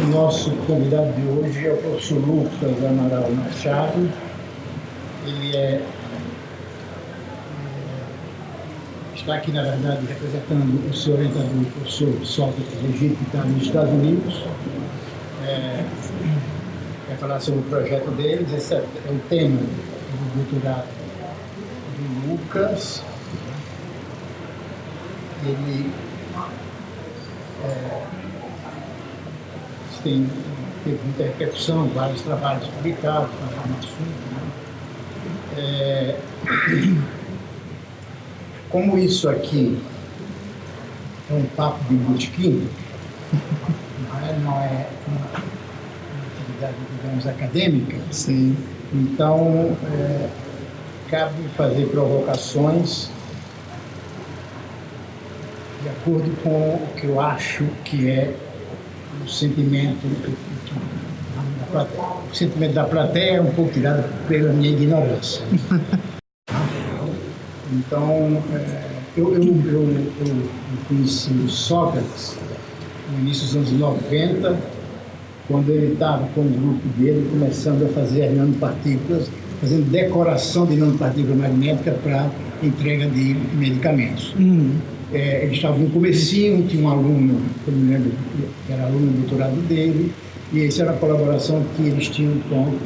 nosso convidado de hoje é o professor Lucas Amaral Machado. Ele está aqui, na verdade, representando o seu orientador, o professor Sócrates Egito, que está nos Estados Unidos. Vai falar sobre o projeto deles. Esse é o tema do doutorado do Lucas. Ele teve muita repercussão, vários trabalhos publicados no assunto, né? Como isso aqui é um papo de botequim, não é uma atividade, digamos, acadêmica. Sim. Então, cabe fazer provocações de acordo com o que eu acho que é o sentimento da plateia. O sentimento da plateia é um pouco tirado pela minha ignorância. Então, eu conheci o Sócrates no início dos anos 90, quando ele estava com o grupo dele começando a fazer as nanopartículas, fazendo decoração de nanopartícula magnética para entrega de medicamentos. Ele estava no comecinho, tinha um aluno, eu me lembro, que era aluno do doutorado dele, e essa era a colaboração que eles tinham com o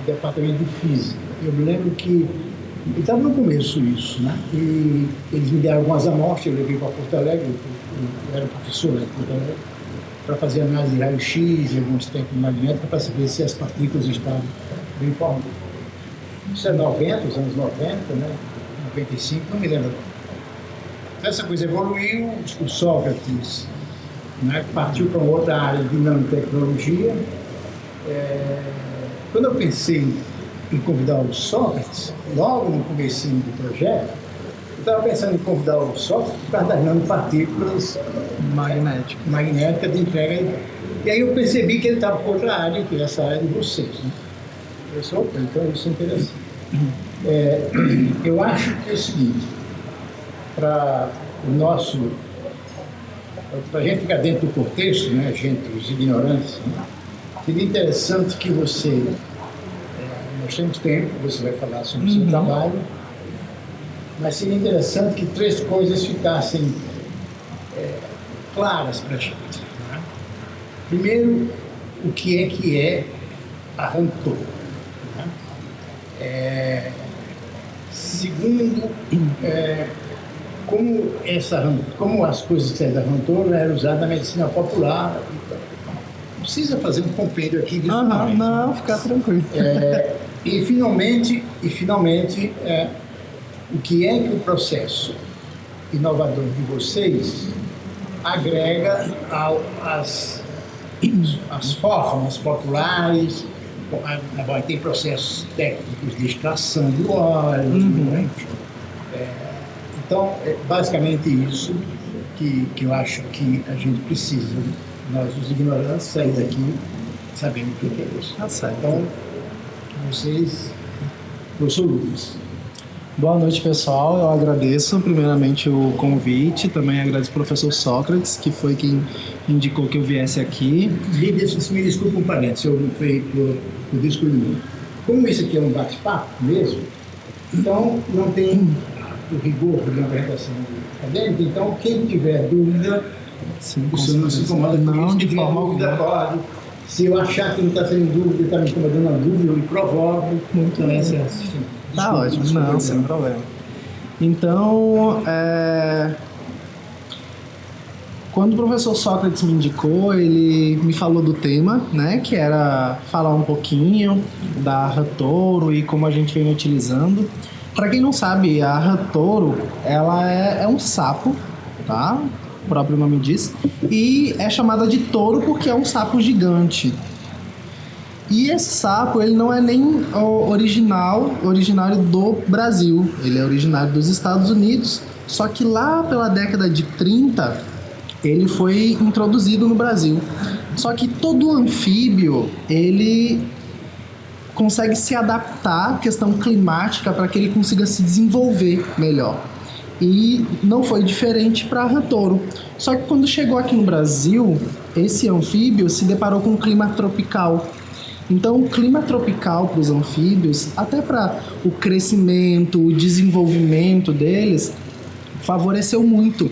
departamento de física. Eu me lembro que estava no começo isso, né? E eles me deram algumas amostras, eu levei para Porto Alegre, eu era professor lá em Porto Alegre, para fazer análise de raio-x e alguns técnicos magnéticos para saber se as partículas estavam bem formadas. Isso é 90, os anos 90, né? 95, não me lembro. Então, essa coisa evoluiu, o Sócrates, né, partiu para outra área de nanotecnologia. Quando eu pensei em convidar o Sócrates, logo no comecinho do projeto, eu estava pensando em convidar o Sócrates por causa das nanopartículas magnéticas de entrega. E aí eu percebi que ele estava por outra área, que é essa área de vocês, né? Eu disse, opa, então isso é interessante. Eu acho que é o seguinte, para a gente ficar dentro do contexto, né, os ignorantes, né, seria interessante que você, nós temos tempo, você vai falar sobre o seu trabalho, mas seria interessante que três coisas ficassem claras para a gente. Né? Primeiro, o que é a Rantor. Né? Segundo, como as coisas que saem da Rantor eram usadas na medicina popular. Não precisa fazer um compêndio aqui. Não, fica tranquilo. E finalmente, o que é que o processo inovador de vocês agrega às formas populares. Tem processos técnicos de extração de óleo, né? Então, é basicamente isso que eu acho que a gente precisa, nós, os ignorantes, sair daqui sabendo o que é isso. Então, vocês, professor Lucas. Boa noite, pessoal. Eu agradeço primeiramente o convite, também agradeço ao professor Sócrates, que foi quem indicou que eu viesse aqui. Me desculpa um parênteses, eu não fui por descobrimento. Como isso aqui é um bate-papo mesmo, então não tem o rigor de uma apresentação acadêmica, então quem tiver dúvida, o senhor não se incomoda com isso, de forma alguma. Pode. Se eu achar que não está sendo dúvida, está me incomodando a dúvida, eu me provoco. Muito bem. Tá ótimo, não, sem problema. Então, quando o professor Sócrates me indicou, ele me falou do tema, né, que era falar um pouquinho da Ratoro e como a gente vem utilizando. Para quem não sabe, a Ratoro, ela é um sapo, tá? O próprio nome diz. E é chamada de touro porque é um sapo gigante. E esse sapo, ele não é nem originário do Brasil. Ele é originário dos Estados Unidos. Só que lá pela década de 30, ele foi introduzido no Brasil. Só que todo anfíbio, ele consegue se adaptar à questão climática para que ele consiga se desenvolver melhor. E não foi diferente para rã-touro. Só que quando chegou aqui no Brasil, esse anfíbio se deparou com um clima tropical. Então, o clima tropical para os anfíbios, até para o crescimento, o desenvolvimento deles, favoreceu muito.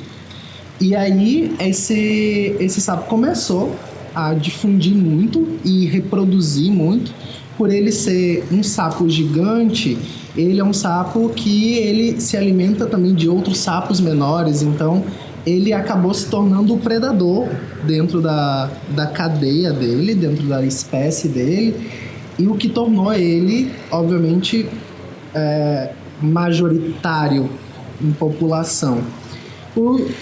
E aí, esse sapo começou a difundir muito e reproduzir muito. Por ele ser um sapo gigante, ele é um sapo que ele se alimenta também de outros sapos menores, então ele acabou se tornando o predador dentro da cadeia dele, dentro da espécie dele, e o que tornou ele, obviamente, majoritário em população.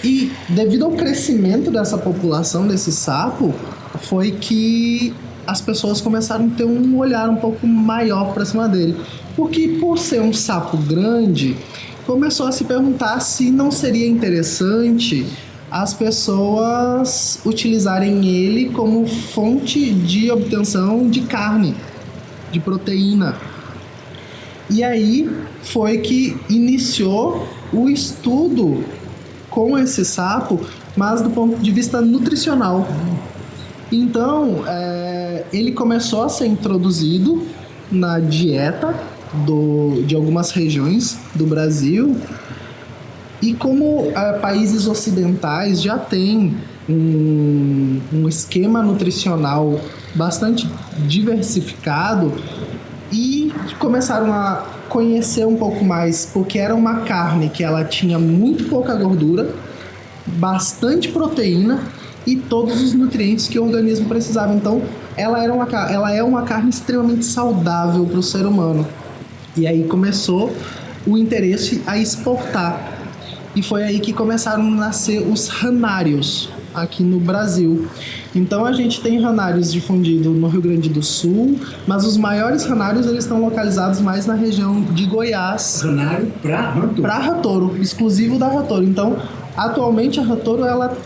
E devido ao crescimento dessa população, desse sapo, foi que as pessoas começaram a ter um olhar um pouco maior para cima dele. Porque por ser um sapo grande, começou a se perguntar se não seria interessante as pessoas utilizarem ele como fonte de obtenção de carne, de proteína. E aí foi que iniciou o estudo com esse sapo, mas do ponto de vista nutricional. Então, ele começou a ser introduzido na dieta de algumas regiões do Brasil. E como países ocidentais já têm um esquema nutricional bastante diversificado, e começaram a conhecer um pouco mais, porque era uma carne que ela tinha muito pouca gordura, bastante proteína e todos os nutrientes que o organismo precisava. Então, ela é uma carne extremamente saudável para o ser humano. E aí começou o interesse a exportar. E foi aí que começaram a nascer os ranários aqui no Brasil. Então a gente tem ranários difundidos no Rio Grande do Sul, mas os maiores ranários eles estão localizados mais na região de Goiás. Ranário para rã-touro? Para rã-touro, exclusivo da rã-touro. Então, atualmente a rã-touro ela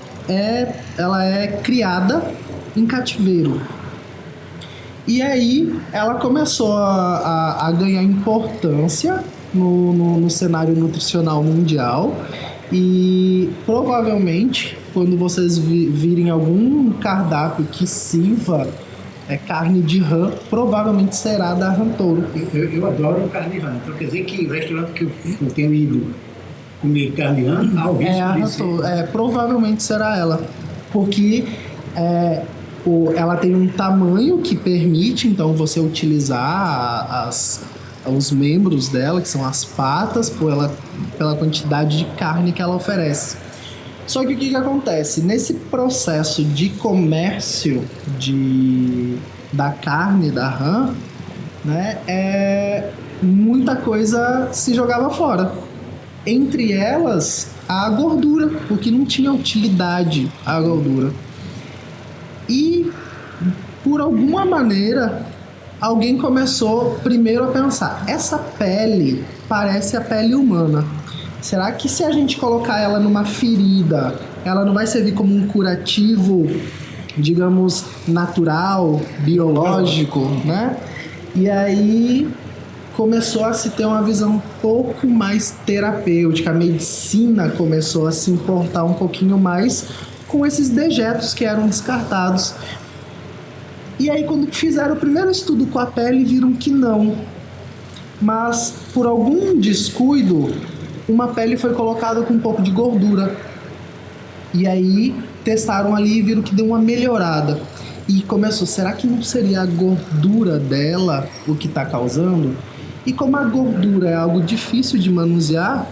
é criada em cativeiro. E aí ela começou a ganhar importância no cenário nutricional mundial. E provavelmente, quando vocês virem algum cardápio que sirva carne de rã, provavelmente será da rã-touro. Eu adoro carne de rã. Então quer dizer que o restaurante que eu tenho ido comer carne de rã, há o risco a rã-touro. Provavelmente será ela. Porque ela tem um tamanho que permite, então, você utilizar os membros dela, que são as patas, pela quantidade de carne que ela oferece. Só que o que acontece? Nesse processo de comércio da carne da rã, né, muita coisa se jogava fora. Entre elas, a gordura, porque não tinha utilidade a gordura. E, por alguma maneira, alguém começou primeiro a pensar, essa pele parece a pele humana. Será que se a gente colocar ela numa ferida, ela não vai servir como um curativo, digamos, natural, biológico, né? E aí começou a se ter uma visão um pouco mais terapêutica. A medicina começou a se importar um pouquinho mais com esses dejetos que eram descartados. E aí, quando fizeram o primeiro estudo com a pele, viram que não. Mas, por algum descuido, uma pele foi colocada com um pouco de gordura. E aí, testaram ali e viram que deu uma melhorada. E começou, será que não seria a gordura dela o que está causando? E como a gordura é algo difícil de manusear,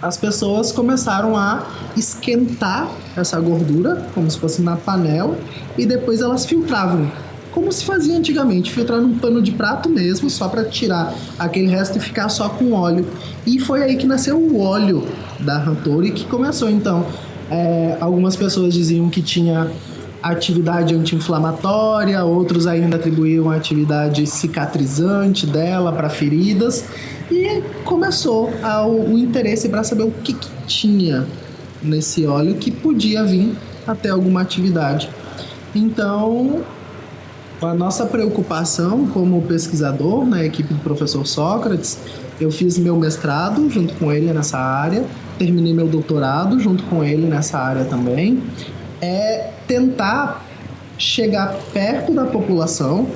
as pessoas começaram a esquentar essa gordura, como se fosse na panela, e depois elas filtravam, como se fazia antigamente, filtrar num pano de prato mesmo, só para tirar aquele resto e ficar só com óleo. E foi aí que nasceu o óleo da rã-touro e que começou. Então, algumas pessoas diziam que tinha atividade anti-inflamatória, outros ainda atribuíam a atividade cicatrizante dela para feridas. E começou o interesse para saber o que tinha nesse óleo que podia vir até alguma atividade. Então, a nossa preocupação como pesquisador na equipe do professor Sócrates, eu fiz meu mestrado junto com ele nessa área, terminei meu doutorado junto com ele nessa área também, é tentar chegar perto da população,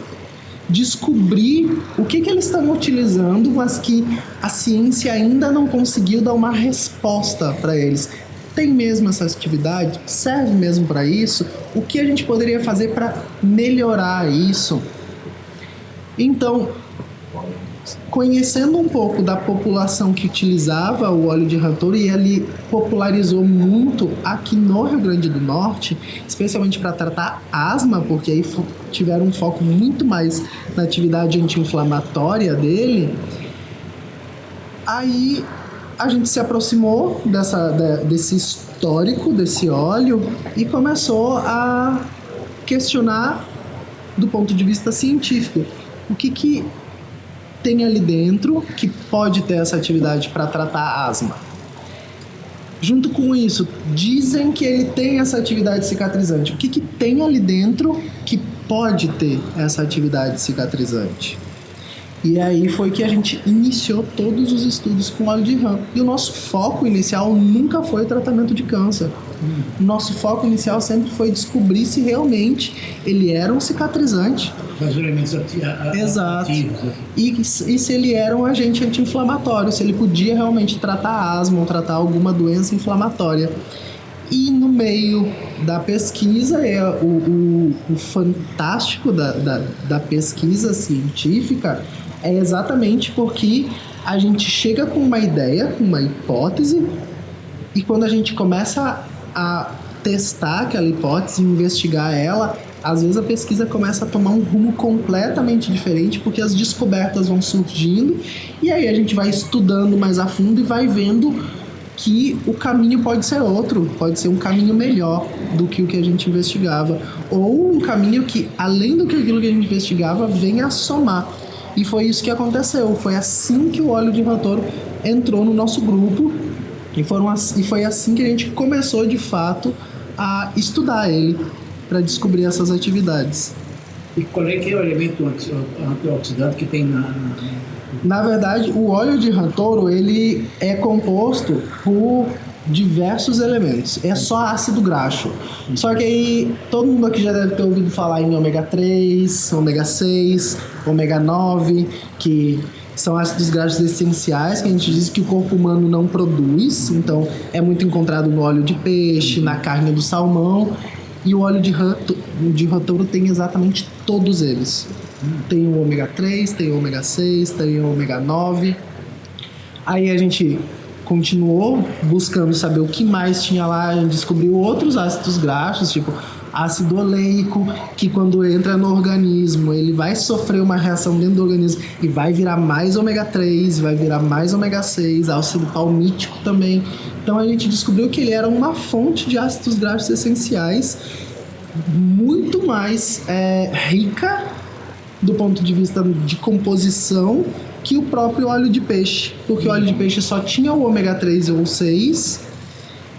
descobrir o que eles estão utilizando, mas que a ciência ainda não conseguiu dar uma resposta para eles. Tem mesmo essa atividade? Serve mesmo para isso? O que a gente poderia fazer para melhorar isso? Então, conhecendo um pouco da população que utilizava o óleo de Rantouro, e ele popularizou muito aqui no Rio Grande do Norte, especialmente para tratar asma, porque aí tiveram um foco muito mais na atividade anti-inflamatória dele. Aí a gente se aproximou desse histórico desse óleo e começou a questionar do ponto de vista científico o que tem ali dentro que pode ter essa atividade para tratar a asma. Junto com isso, dizem que ele tem essa atividade cicatrizante. O que tem ali dentro que pode ter essa atividade cicatrizante? E aí foi que a gente iniciou todos os estudos com óleo de rã. E o nosso foco inicial nunca foi tratamento de câncer. O nosso foco inicial sempre foi descobrir se realmente ele era um cicatrizante. Os elementos Exato. ativos. E se ele era um agente anti-inflamatório, se ele podia realmente tratar asma ou tratar alguma doença inflamatória. E no meio da pesquisa, o fantástico da pesquisa científica é exatamente porque a gente chega com uma ideia, com uma hipótese, e quando a gente começa a testar aquela hipótese, investigar ela, às vezes a pesquisa começa a tomar um rumo completamente diferente, porque as descobertas vão surgindo, e aí a gente vai estudando mais a fundo e vai vendo que o caminho pode ser outro, pode ser um caminho melhor do que o que a gente investigava, ou um caminho que, além do que aquilo que a gente investigava, venha a somar. E foi isso que aconteceu, foi assim que o óleo de Rantouro entrou no nosso grupo, e foi assim que a gente começou de fato a estudar ele, para descobrir essas atividades. E qual é que é o elemento antioxidante que tem Na verdade, o óleo de Rantouro, ele é composto por diversos elementos. É só ácido graxo. Só que aí, todo mundo aqui já deve ter ouvido falar em ômega 3, ômega 6, ômega 9, que são ácidos graxos essenciais, que a gente diz que o corpo humano não produz. Então, é muito encontrado no óleo de peixe, na carne do salmão. E o óleo de Rantouro tem exatamente todos eles. Tem o ômega 3, tem o ômega 6, tem o ômega 9. Aí a gente continuou buscando saber o que mais tinha lá. A gente descobriu outros ácidos graxos, tipo ácido oleico, que quando entra no organismo, ele vai sofrer uma reação dentro do organismo e vai virar mais ômega 3, vai virar mais ômega 6, ácido palmítico também. Então a gente descobriu que ele era uma fonte de ácidos graxos essenciais muito mais rica do ponto de vista de composição que o próprio óleo de peixe, porque o óleo de peixe só tinha o ômega 3 ou 6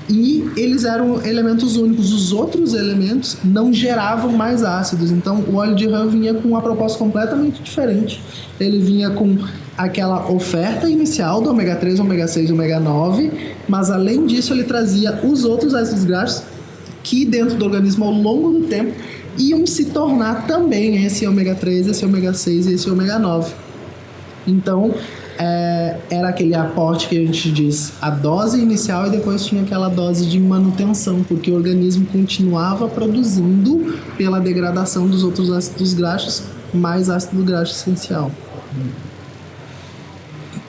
e eles eram elementos únicos. Os outros elementos não geravam mais ácidos. Então o óleo de rã vinha com uma proposta completamente diferente. Ele vinha com aquela oferta inicial do ômega 3, ômega 6 e ômega 9, mas além disso ele trazia os outros ácidos graxos que dentro do organismo ao longo do tempo iam se tornar também esse ômega 3, esse ômega 6 e esse ômega 9. Então era aquele aporte que a gente diz a dose inicial, e depois tinha aquela dose de manutenção, porque o organismo continuava produzindo pela degradação dos outros ácidos graxos mais ácido graxo essencial.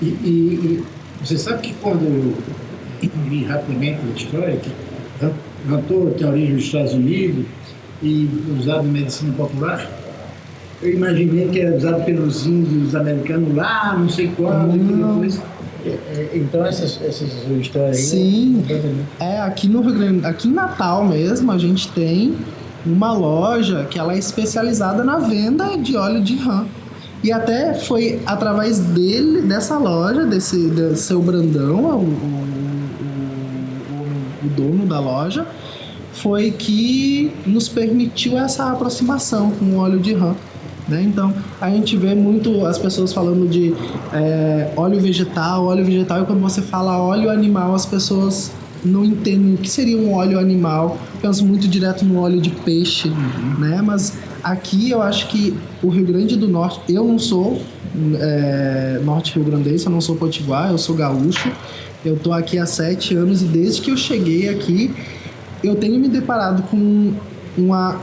E você sabe que quando eu li rapidamente a história, que Rantouro tem origem nos Estados Unidos e usado em medicina popular, eu imaginei que era usado pelos índios americanos lá, não sei quando, depois. Então essas histórias aí... Sim, aqui no Rio Grande, aqui em Natal mesmo, a gente tem uma loja que ela é especializada na venda de óleo de rã. E até foi através dessa loja, desse seu Brandão, o dono da loja, foi que nos permitiu essa aproximação com o óleo de rã. né? Então, a gente vê muito as pessoas falando de óleo vegetal, e quando você fala óleo animal, as pessoas não entendem o que seria um óleo animal. Penso muito direto no óleo de peixe, né? Mas aqui eu acho que o Rio Grande do Norte, eu não sou norte rio-grandense, eu não sou potiguar, eu sou gaúcho. Eu tô aqui há 7 anos e desde que eu cheguei aqui, eu tenho me deparado com uma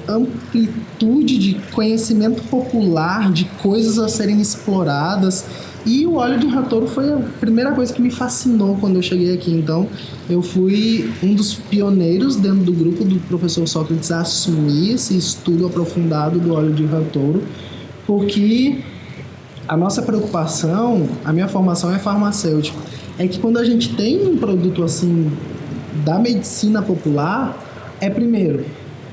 amplitude de conhecimento popular, de coisas a serem exploradas. E o óleo de ratouro foi a primeira coisa que me fascinou quando eu cheguei aqui. Então, eu fui um dos pioneiros dentro do grupo do professor Sócrates a assumir esse estudo aprofundado do óleo de ratouro, porque a nossa preocupação, a minha formação é farmacêutica, é que quando a gente tem um produto assim da medicina popular, primeiro,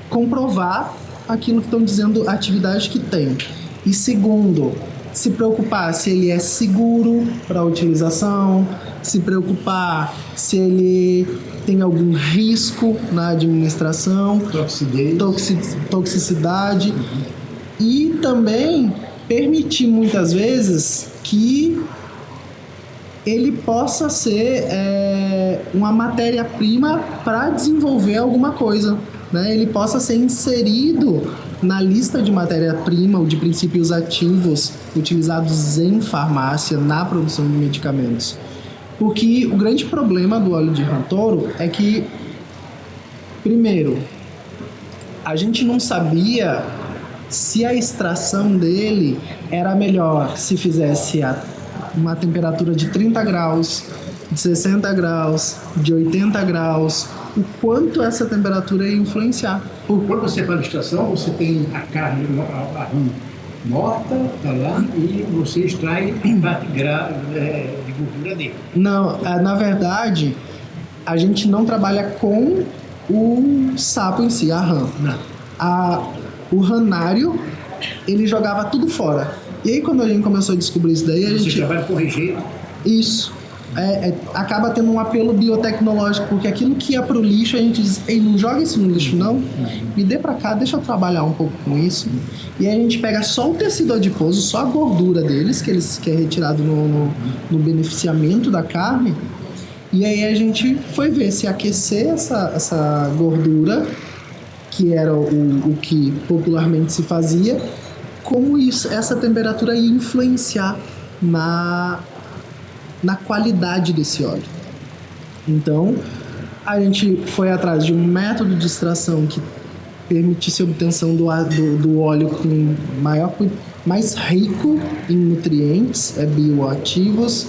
comprovar aquilo que estão dizendo, a atividade que tem. E segundo, se preocupar se ele é seguro para a utilização, se preocupar se ele tem algum risco na administração, toxicidade, e também permitir muitas vezes que ele possa ser uma matéria-prima para desenvolver alguma coisa, né? Ele possa ser inserido na lista de matéria-prima ou de princípios ativos utilizados em farmácia na produção de medicamentos. Porque o grande problema do óleo de ratouro é que, primeiro, a gente não sabia se a extração dele era melhor se fizesse uma temperatura de 30 graus, de 60 graus, de 80 graus, o quanto essa temperatura ia influenciar. Quando você faz a extração, você tem a carne, a rã morta, tá lá, e você extrai parte de gordura dele. Não, na verdade, a gente não trabalha com o sapo em si, a rã. O ranário, ele jogava tudo fora. E aí, quando a gente começou a descobrir isso daí, Você trabalha com rejeito? Isso. Acaba tendo um apelo biotecnológico, porque aquilo que ia pro lixo, a gente diz, ei, não joga isso no lixo não, me dê pra cá, deixa eu trabalhar um pouco com isso. E aí a gente pega só o tecido adiposo, só a gordura deles, que é retirado no beneficiamento da carne, e aí a gente foi ver se aquecer essa gordura, que era o que popularmente se fazia, como essa temperatura ia influenciar na qualidade desse óleo. Então, a gente foi atrás de um método de extração que permitisse a obtenção do óleo com mais rico em nutrientes bioativos,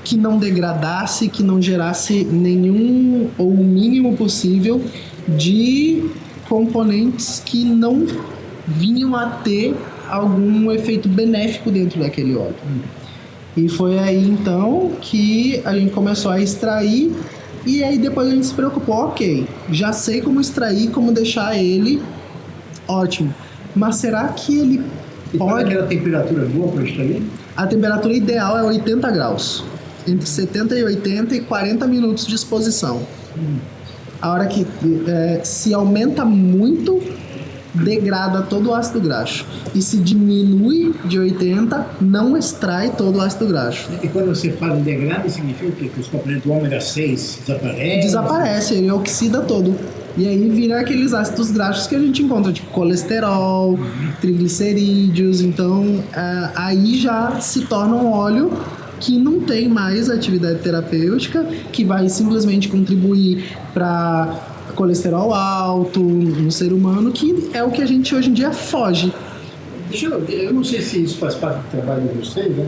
que não degradasse, que não gerasse nenhum ou o mínimo possível de componentes que não vinham a ter algum efeito benéfico dentro daquele óleo. E foi aí então que a gente começou a extrair, e aí depois a gente se preocupou, ok, já sei como extrair, como deixar ele ótimo, mas será que ele pode... Qual é a temperatura boa para extrair? A temperatura ideal é 80 graus, entre 70 e 80 e 40 minutos de exposição. A hora que se aumenta muito, degrada todo o ácido graxo. E se diminui de 80, não extrai todo o ácido graxo. E quando você fala em degrada, significa o quê? Que os componentes do ômega 6 desaparecem? Desaparece, ele oxida todo. E aí vira aqueles ácidos graxos que a gente encontra, tipo colesterol, triglicerídeos. Então, aí já se torna um óleo que não tem mais atividade terapêutica, que vai simplesmente contribuir para colesterol alto no ser humano, que é o que a gente hoje em dia foge. Eu não sei se isso faz parte do trabalho de vocês, né?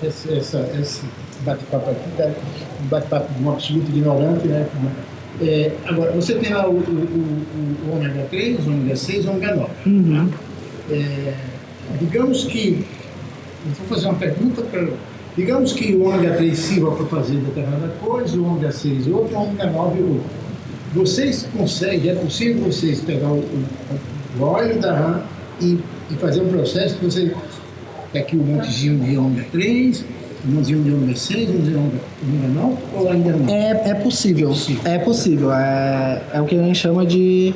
Esse bate-papo aqui, um bate-papo de um absoluto ignorante, né? Agora, você tem lá o ômega 3, o ômega 6 e o ômega 9. Uhum. Digamos que... Vou fazer uma pergunta para... Digamos que o ômega 3 sirva para fazer determinada coisa, o ômega 6 outra, o ômega 9 outra. Vocês conseguem, é possível vocês pegar o óleo da rã e fazer um processo que você... Aqui um montezinho de ômega 3, um montezinho de ômega 6, um montezinho de ômega 9, ou ainda não? É possível. É possível. É o que a gente chama de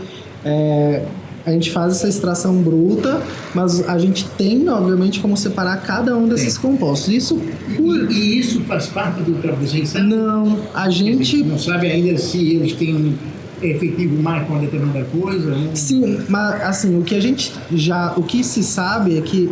A gente faz essa extração bruta, mas a gente tem, obviamente, como separar cada um desses compostos. Isso E isso faz parte do trabalho, vocês sabem? não, a gente... Não sabe ainda se eles têm efetivo mais com uma determinada coisa? Né? Sim, mas assim, o que se sabe é que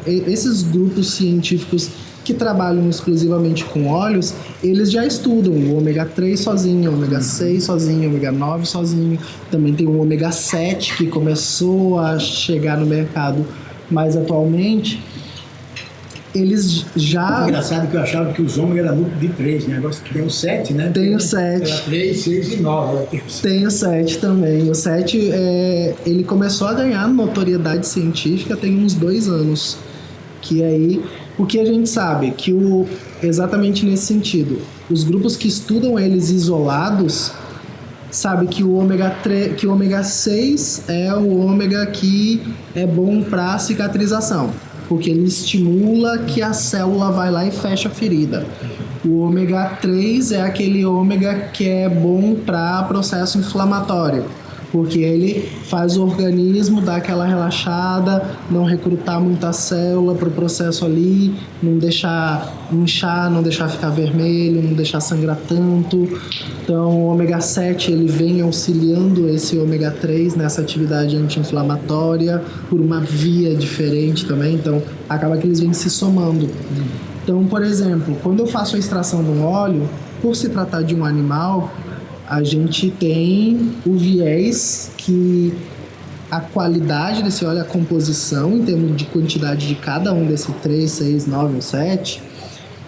esses grupos científicos que trabalham exclusivamente com óleos, eles já estudam o ômega 3 sozinho, o ômega 6 sozinho, o ômega 9 sozinho. Também tem o ômega 7 que começou a chegar no mercado mais atualmente. Eles já... Engraçado que eu achava que os ômega era muito de 3, né? Agora tem o 7, né? Tem o 7. Era 3, 6 e 9. Tem o 7 também. O 7, ele começou a ganhar notoriedade científica tem uns 2 anos. Que aí, o que a gente sabe? Que exatamente nesse sentido, os grupos que estudam eles isolados, sabe que o ômega 6 é o ômega que é bom para cicatrização, porque ele estimula que a célula vai lá e fecha a ferida. O ômega 3 é aquele ômega que é bom para processo inflamatório, porque ele faz o organismo dar aquela relaxada, não recrutar muita célula para o processo ali, não deixar inchar, não deixar ficar vermelho, não deixar sangrar tanto. Então o ômega 7 ele vem auxiliando esse ômega 3 nessa atividade anti-inflamatória por uma via diferente também, então acaba que eles vêm se somando. Então, por exemplo, quando eu faço a extração do óleo, por se tratar de um animal, a gente tem o viés que a qualidade desse óleo, a composição, em termos de quantidade de cada um desses 3, 6, 9 ou 7,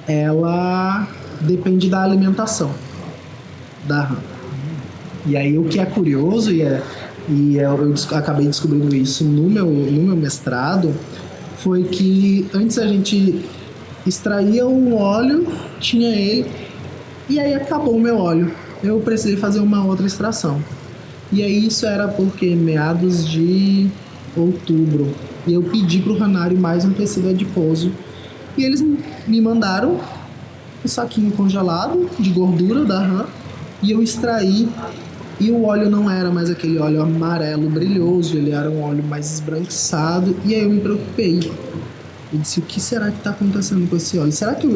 ela depende da alimentação da rã. E aí o que é curioso, eu acabei descobrindo isso no meu mestrado, foi que antes a gente extraía um óleo, tinha ele, e aí acabou o meu óleo. Eu precisei fazer uma outra extração. E aí isso era porque meados de outubro. E eu pedi pro Ranário mais um tecido adiposo. E eles me mandaram um saquinho congelado de gordura da rã. E eu extraí. E o óleo não era mais aquele óleo amarelo brilhoso. Ele era um óleo mais esbranquiçado. E aí eu me preocupei. Eu disse, o que será que está acontecendo com esse óleo? Será que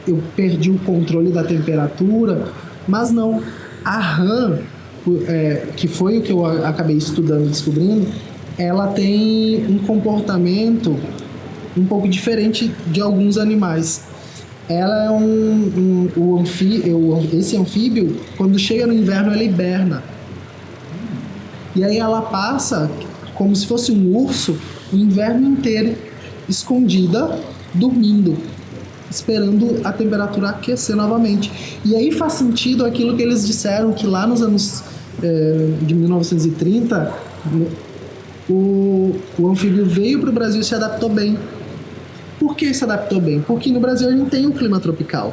eu perdi o controle da temperatura? Mas não, a rã, que foi o que eu acabei estudando e descobrindo, ela tem um comportamento um pouco diferente de alguns animais. Ela é esse anfíbio, quando chega no inverno, ela hiberna. E aí ela passa, como se fosse um urso, o inverno inteiro escondida, dormindo, esperando a temperatura aquecer novamente. E aí faz sentido aquilo que eles disseram, que lá nos anos de 1930, o anfíbio veio para o Brasil e se adaptou bem. Por que se adaptou bem? Porque no Brasil a gente tem um clima tropical.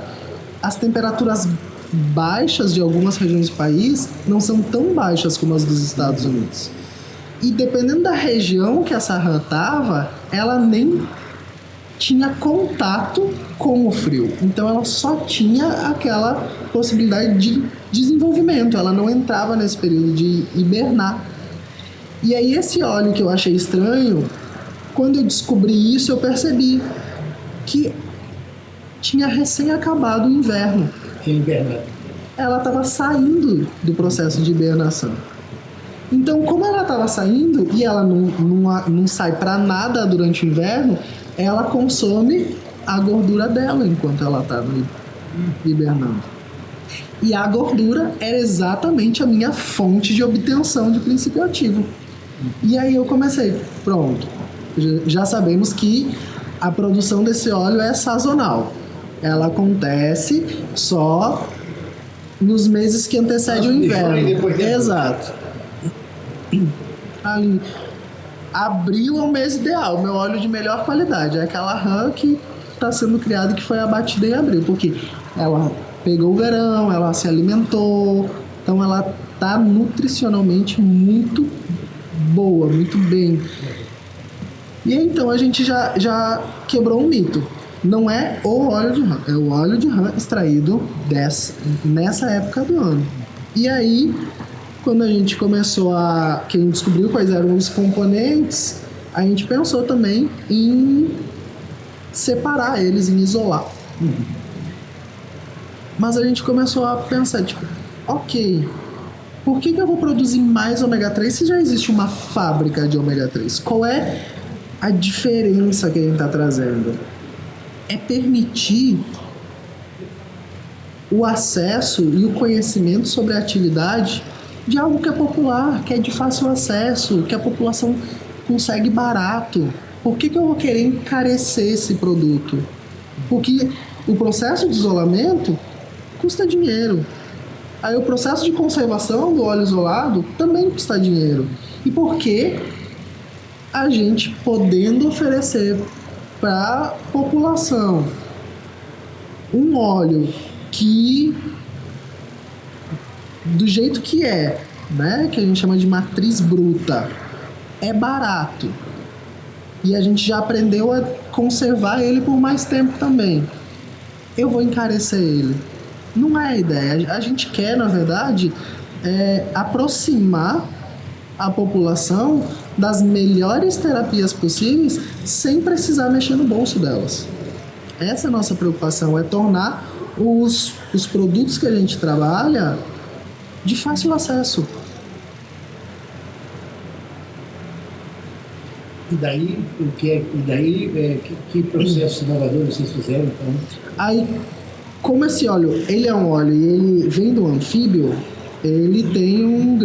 As temperaturas baixas de algumas regiões do país não são tão baixas como as dos Estados Unidos. E dependendo da região que essa rã estava, ela nem tinha contato com o frio. Então ela só tinha aquela possibilidade de desenvolvimento. Ela não entrava nesse período de hibernar. E aí esse óleo que eu achei estranho, quando eu descobri isso, eu percebi que tinha recém acabado o inverno. Tinha hibernado. Ela estava saindo do processo de hibernação. Então, como ela estava saindo e ela não sai para nada durante o inverno, ela consome a gordura dela enquanto ela está hibernando. E a gordura era exatamente a minha fonte de obtenção de princípio ativo. E aí eu comecei, pronto, já sabemos que a produção desse óleo é sazonal. Ela acontece só nos meses que antecedem o inverno. Exato. Ali, abril é o mês ideal, meu óleo de melhor qualidade. É aquela rã que está sendo criada, que foi abatida em abril, porque ela pegou o verão, ela se alimentou, então ela está nutricionalmente muito boa, muito bem. E aí, então a gente já quebrou um mito. Não é o óleo de rã, é o óleo de rã extraído nessa época do ano. E aí quando a gente começou que a gente descobriu quais eram os componentes, a gente pensou também em separar eles, em isolar. Mas a gente começou a pensar, tipo, ok, por que eu vou produzir mais ômega 3 se já existe uma fábrica de ômega 3? Qual é a diferença que a gente está trazendo? É permitir o acesso e o conhecimento sobre a atividade de algo que é popular, que é de fácil acesso, que a população consegue barato. Por que eu vou querer encarecer esse produto? Porque o processo de isolamento custa dinheiro. Aí o processo de conservação do óleo isolado também custa dinheiro. E por que a gente podendo oferecer para a população um óleo que, do jeito que é, né, que a gente chama de matriz bruta, é barato, e a gente já aprendeu a conservar ele por mais tempo também, eu vou encarecer ele? Não é a ideia. A gente quer, na verdade, aproximar a população das melhores terapias possíveis sem precisar mexer no bolso delas. Essa é a nossa preocupação, é tornar os produtos que a gente trabalha de fácil acesso. E daí, que processo inovador vocês fizeram, então? Aí, como esse óleo, ele é um óleo e ele vem do anfíbio, ele tem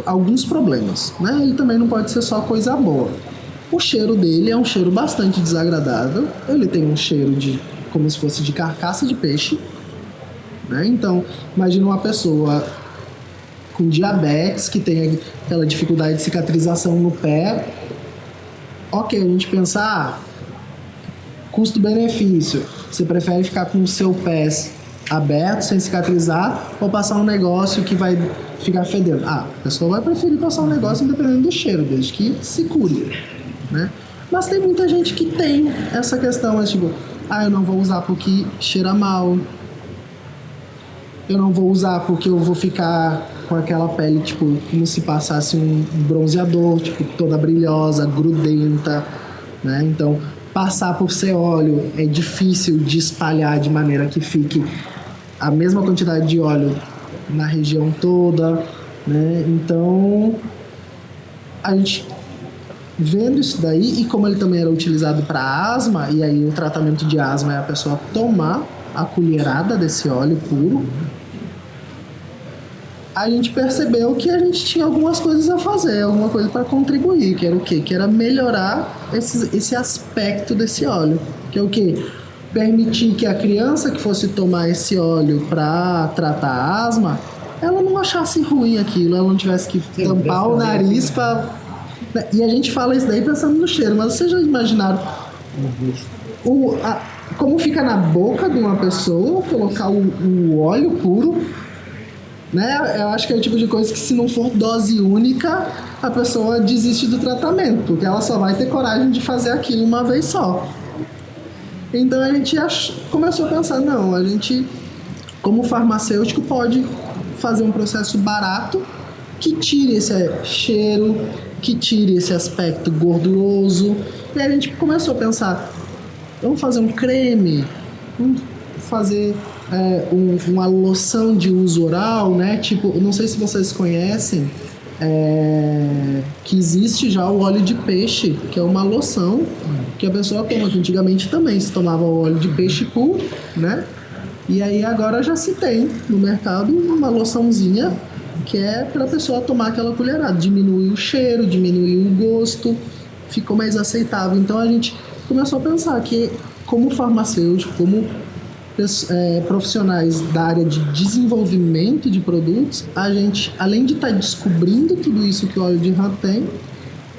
alguns problemas, né? Ele também não pode ser só coisa boa. O cheiro dele é um cheiro bastante desagradável. Ele tem um cheiro como se fosse de carcaça de peixe, né? Então, imagina uma pessoa com diabetes que tem aquela dificuldade de cicatrização no pé. Ok, a gente pensa, custo-benefício. Você prefere ficar com o seu pé aberto, sem cicatrizar, ou passar um negócio que vai ficar fedendo? A pessoa vai preferir passar um negócio independente do cheiro, desde que se cure, né? Mas tem muita gente que tem essa questão, tipo, eu não vou usar porque cheira mal, eu não vou usar porque eu vou ficar com aquela pele, tipo, como se passasse um bronzeador, tipo, toda brilhosa, grudenta, né? Então, passar por ser óleo é difícil de espalhar de maneira que fique a mesma quantidade de óleo na região toda, né? Então, a gente vendo isso daí, e como ele também era utilizado para asma, e aí o tratamento de asma é a pessoa tomar a colherada desse óleo puro, a gente percebeu que a gente tinha algumas coisas a fazer, alguma coisa para contribuir, que era o quê? Que era melhorar esse aspecto desse óleo, que é o quê? Permitir que a criança que fosse tomar esse óleo para tratar a asma, ela não achasse ruim aquilo, ela não tivesse que tampar o nariz para... E a gente fala isso daí pensando no cheiro, mas vocês já imaginaram como fica na boca de uma pessoa colocar o óleo puro, né? Eu acho que é o tipo de coisa que, se não for dose única, a pessoa desiste do tratamento, porque ela só vai ter coragem de fazer aquilo uma vez só. Então a gente começou a pensar, não, a gente, como farmacêutico, pode fazer um processo barato que tire esse cheiro, que tire esse aspecto gorduroso. E a gente começou a pensar, vamos fazer um creme, vamos fazer uma loção de uso oral, né? Tipo, não sei se vocês conhecem, que existe já o óleo de peixe, que é uma loção que a pessoa toma, que antigamente também se tomava o óleo de peixe puro, né? E aí agora já se tem no mercado uma loçãozinha que é para a pessoa tomar aquela colherada, diminuir o cheiro, diminuir o gosto, ficou mais aceitável. Então a gente começou a pensar que, como farmacêutico, como profissionais da área de desenvolvimento de produtos, a gente, além de estar descobrindo tudo isso que o óleo de rã tem,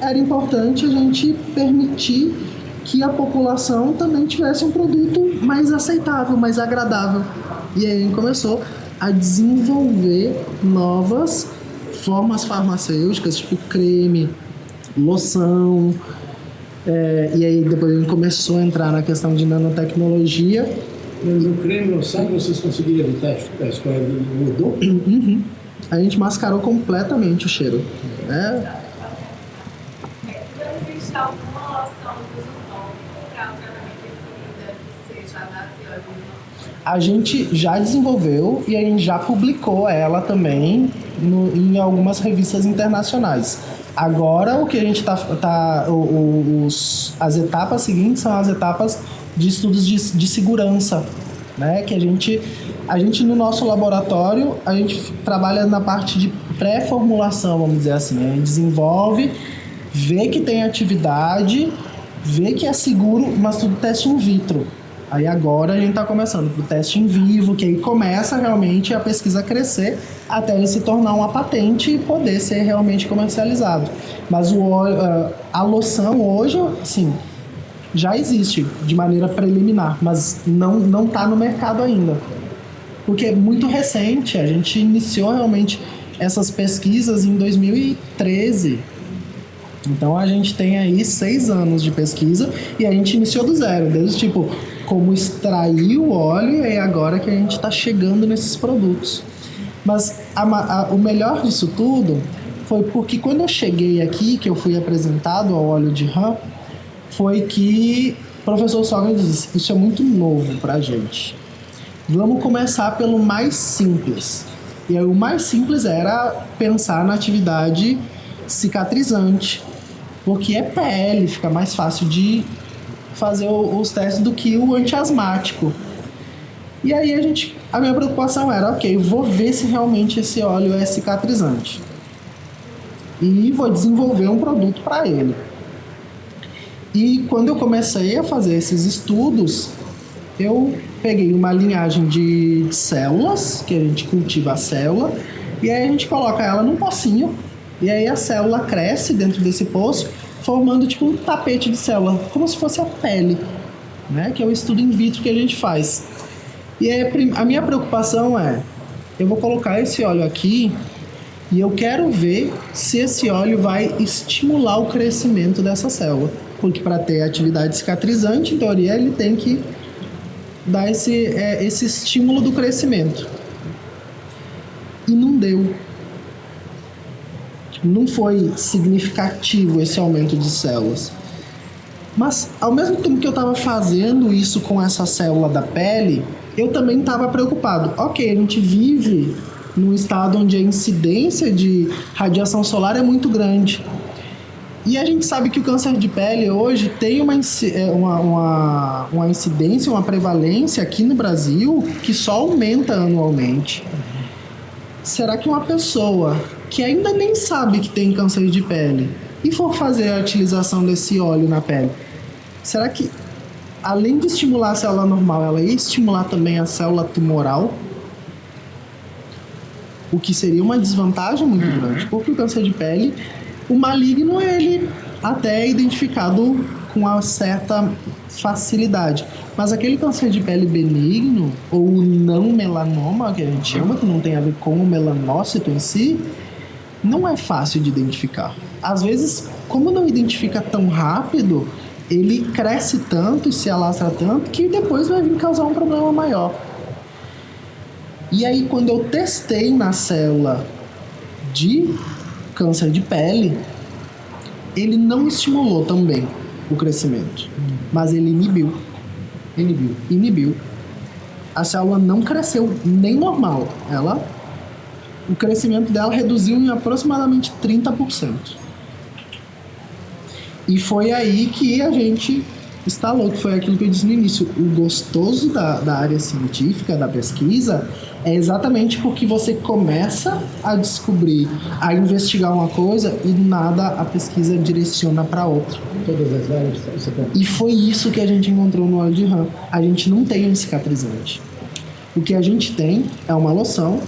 era importante a gente permitir que a população também tivesse um produto mais aceitável, mais agradável. E aí a gente começou a desenvolver novas formas farmacêuticas, tipo creme, loção, e aí depois a gente começou a entrar na questão de nanotecnologia. Mas o creme, loção, vocês conseguiram evitar a escolha do odor? Uhum. a gente mascarou completamente o cheiro, né? Existe alguma loção de uso novo para o tratamento de ferida que seja a base de óleo de rã? A gente já desenvolveu e a gente já publicou ela também em algumas revistas internacionais. Agora o que a gente as etapas seguintes são as etapas de estudos de segurança, né? Que a gente no nosso laboratório, a gente trabalha na parte de pré-formulação, vamos dizer assim. A gente desenvolve, vê que tem atividade, vê que é seguro, mas tudo teste in vitro. Aí agora a gente está começando pro teste em vivo, que aí começa realmente a pesquisa a crescer até ele se tornar uma patente e poder ser realmente comercializado. Mas a loção hoje, sim, já existe de maneira preliminar, mas não está no mercado ainda. Porque é muito recente, a gente iniciou realmente essas pesquisas em 2013. Então a gente tem aí 6 anos de pesquisa e a gente iniciou do zero, desde tipo como extrair o óleo e agora que a gente está chegando nesses produtos. Mas o melhor disso tudo foi porque quando eu cheguei aqui, que eu fui apresentado ao óleo de rã, foi que o professor Sócrates disse: isso é muito novo pra gente. Vamos começar pelo mais simples. E aí o mais simples era pensar na atividade cicatrizante, porque é pele, fica mais fácil de fazer os testes do que o antiasmático. E aí a minha preocupação era, ok, vou ver se realmente esse óleo é cicatrizante e vou desenvolver um produto para ele. E quando eu comecei a fazer esses estudos, eu peguei uma linhagem de células, que a gente cultiva a célula, e aí a gente coloca ela num pocinho, e aí a célula cresce dentro desse poço, formando tipo um tapete de célula, como se fosse a pele, né? Que é o estudo in vitro que a gente faz. E aí a minha preocupação é, eu vou colocar esse óleo aqui e eu quero ver se esse óleo vai estimular o crescimento dessa célula. Porque para ter atividade cicatrizante, em teoria, ele tem que dar esse estímulo do crescimento. E não deu. Não foi significativo esse aumento de células. Mas, ao mesmo tempo que eu estava fazendo isso com essa célula da pele, eu também estava preocupado. Ok, a gente vive num estado onde a incidência de radiação solar é muito grande. E a gente sabe que o câncer de pele hoje tem uma incidência, uma prevalência aqui no Brasil que só aumenta anualmente. Será que uma pessoa que ainda nem sabe que tem câncer de pele e for fazer a utilização desse óleo na pele, será que, além de estimular a célula normal, ela ia estimular também a célula tumoral? O que seria uma desvantagem muito grande, porque o câncer de pele, o maligno, ele até é identificado com uma certa facilidade. Mas aquele câncer de pele benigno, ou não melanoma, que a gente chama, que não tem a ver com o melanócito em si, não é fácil de identificar. Às vezes, como não identifica tão rápido, ele cresce tanto e se alastra tanto que depois vai vir causar um problema maior. E aí, quando eu testei na célula de câncer de pele, ele não estimulou também o crescimento, mas ele inibiu. A célula não cresceu nem normal. O crescimento dela reduziu em aproximadamente 30%. E foi aí que a gente instalou, que foi aquilo que eu disse no início. O gostoso da área científica, da pesquisa, é exatamente porque você começa a descobrir, a investigar uma coisa e do nada a pesquisa direciona para outra. Todas as áreas. E foi isso que a gente encontrou no óleo de rã. A gente não tem um cicatrizante. O que a gente tem é uma loção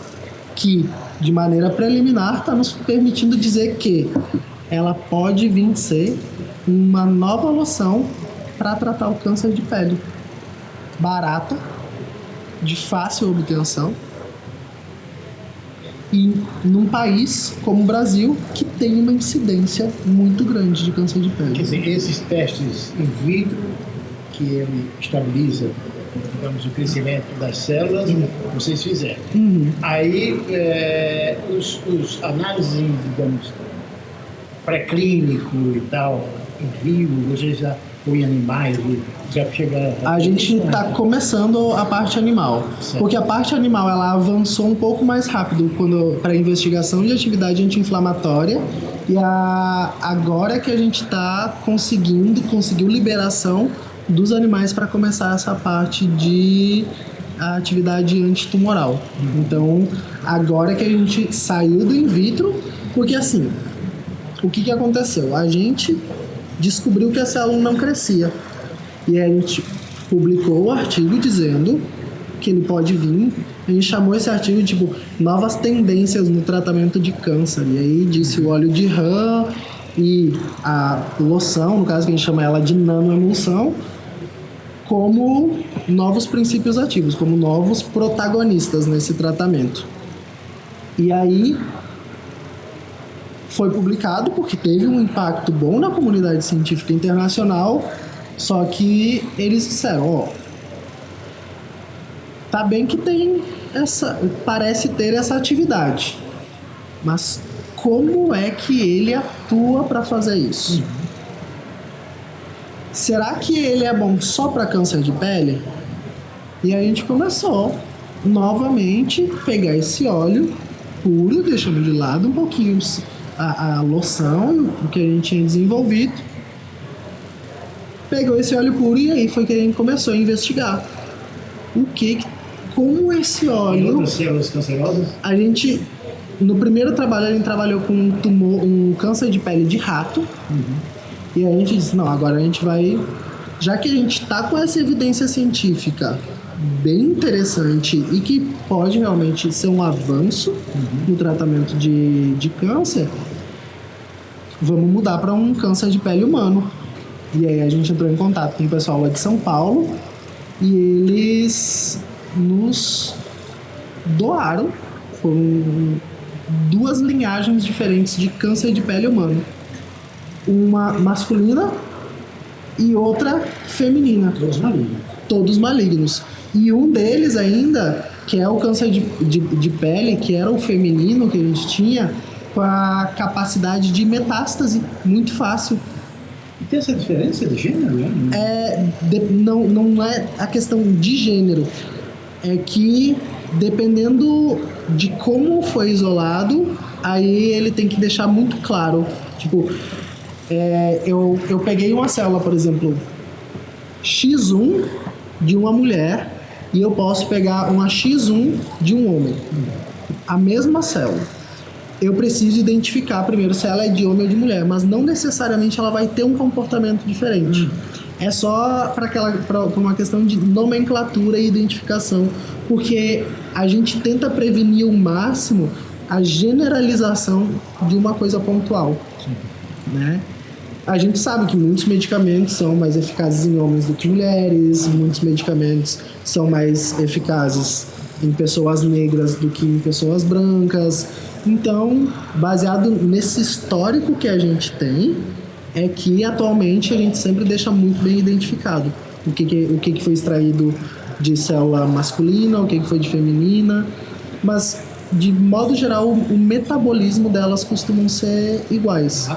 que, de maneira preliminar, está nos permitindo dizer que ela pode vir ser uma nova loção para tratar o câncer de pele. Barata, de fácil obtenção, e num país como o Brasil, que tem uma incidência muito grande de câncer de pele. Quer dizer, esses testes in vitro que ele estabiliza digamos, o crescimento das células, vocês fizeram. Aí, os análises, digamos, pré-clínico e tal, em vivo, vocês já, ou em animais, já chegaram... A gente está começando a parte animal, Certo. porque a parte animal ela avançou um pouco mais rápido para investigação de atividade anti-inflamatória, e agora que a gente está conseguiu liberação dos animais para começar essa parte de atividade antitumoral. Então, agora que a gente saiu do in vitro, porque assim, o que aconteceu? A gente descobriu que a célula não crescia. E aí a gente publicou o artigo dizendo que ele pode vir. A gente chamou esse artigo de novas tendências no tratamento de câncer. E aí disse o óleo de rã e a loção, no caso que a gente chama ela de nanoemulsão, como novos princípios ativos, como novos protagonistas nesse tratamento. E aí foi publicado porque teve um impacto bom na comunidade científica internacional, só que eles disseram, tá bem que parece ter essa atividade, mas como é que ele atua para fazer isso? Será que ele é bom só para câncer de pele? E a gente começou novamente pegar esse óleo puro, deixando de lado um pouquinho a loção, o que a gente tinha desenvolvido. Pegou esse óleo puro e aí foi que a gente começou a investigar como esse óleo... Em outras células cancerosas? A gente, no primeiro trabalho, a gente trabalhou com um câncer de pele de rato. E a gente disse, não, agora a gente vai... Já que a gente está com essa evidência científica bem interessante e que pode realmente ser um avanço no tratamento de câncer, vamos mudar para um câncer de pele humano. E aí a gente entrou em contato com o pessoal lá de São Paulo e eles nos doaram duas linhagens diferentes de câncer de pele humano. Uma masculina e outra feminina. Todos malignos. E um deles ainda, que é o câncer de pele, que era o feminino que a gente tinha, com a capacidade de metástase muito fácil. E tem essa diferença de gênero, né? Não é a questão de gênero. É que, dependendo de como foi isolado, aí ele tem que deixar muito claro. Tipo, eu peguei uma célula, por exemplo, X1 de uma mulher e eu posso pegar uma X1 de um homem. A mesma célula. Eu preciso identificar primeiro se ela é de homem ou de mulher, mas não necessariamente ela vai ter um comportamento diferente. É só para uma questão de nomenclatura e identificação, porque a gente tenta prevenir ao máximo a generalização de uma coisa pontual, né? A gente sabe que muitos medicamentos são mais eficazes em homens do que mulheres, muitos medicamentos são mais eficazes em pessoas negras do que em pessoas brancas. Então, baseado nesse histórico que a gente tem, é que atualmente a gente sempre deixa muito bem identificado o que foi extraído de célula masculina, o que foi de feminina, mas de modo geral o metabolismo delas costumam ser iguais.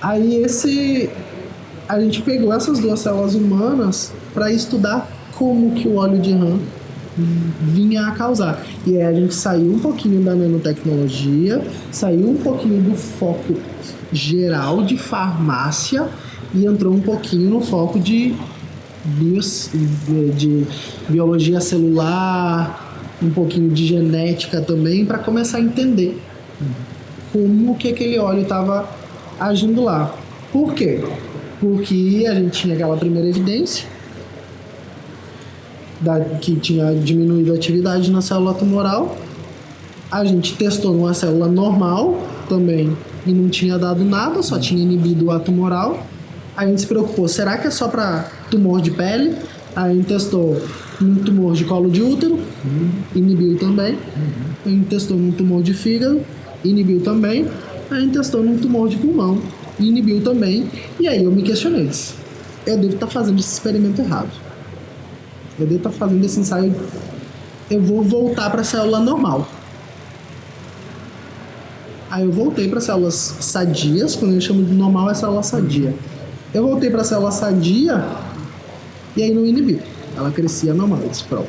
Aí a gente pegou essas duas células humanas para estudar como que o óleo de rã vinha a causar. E aí a gente saiu um pouquinho da nanotecnologia, saiu um pouquinho do foco geral de farmácia e entrou um pouquinho no foco de biologia celular, um pouquinho de genética também, para começar a entender como que aquele óleo estava agindo lá. Por quê? Porque a gente tinha aquela primeira evidência que tinha diminuído a atividade na célula tumoral. A gente testou numa célula normal também e não tinha dado nada, só tinha inibido a tumoral. A gente se preocupou, será que é só para tumor de pele? A gente testou num tumor de colo de útero, inibiu também. A gente testou num tumor de fígado, inibiu também. A gente testou num tumor de pulmão, inibiu também. E aí eu me questionei, eu devo estar fazendo esse experimento errado. eu devo estar fazendo esse ensaio, eu vou voltar para a célula normal. Aí eu voltei para células sadias, quando eu chamo de normal é célula sadia. Eu voltei para a célula sadia e aí não inibiu. Ela crescia normal, eu disse, pronto.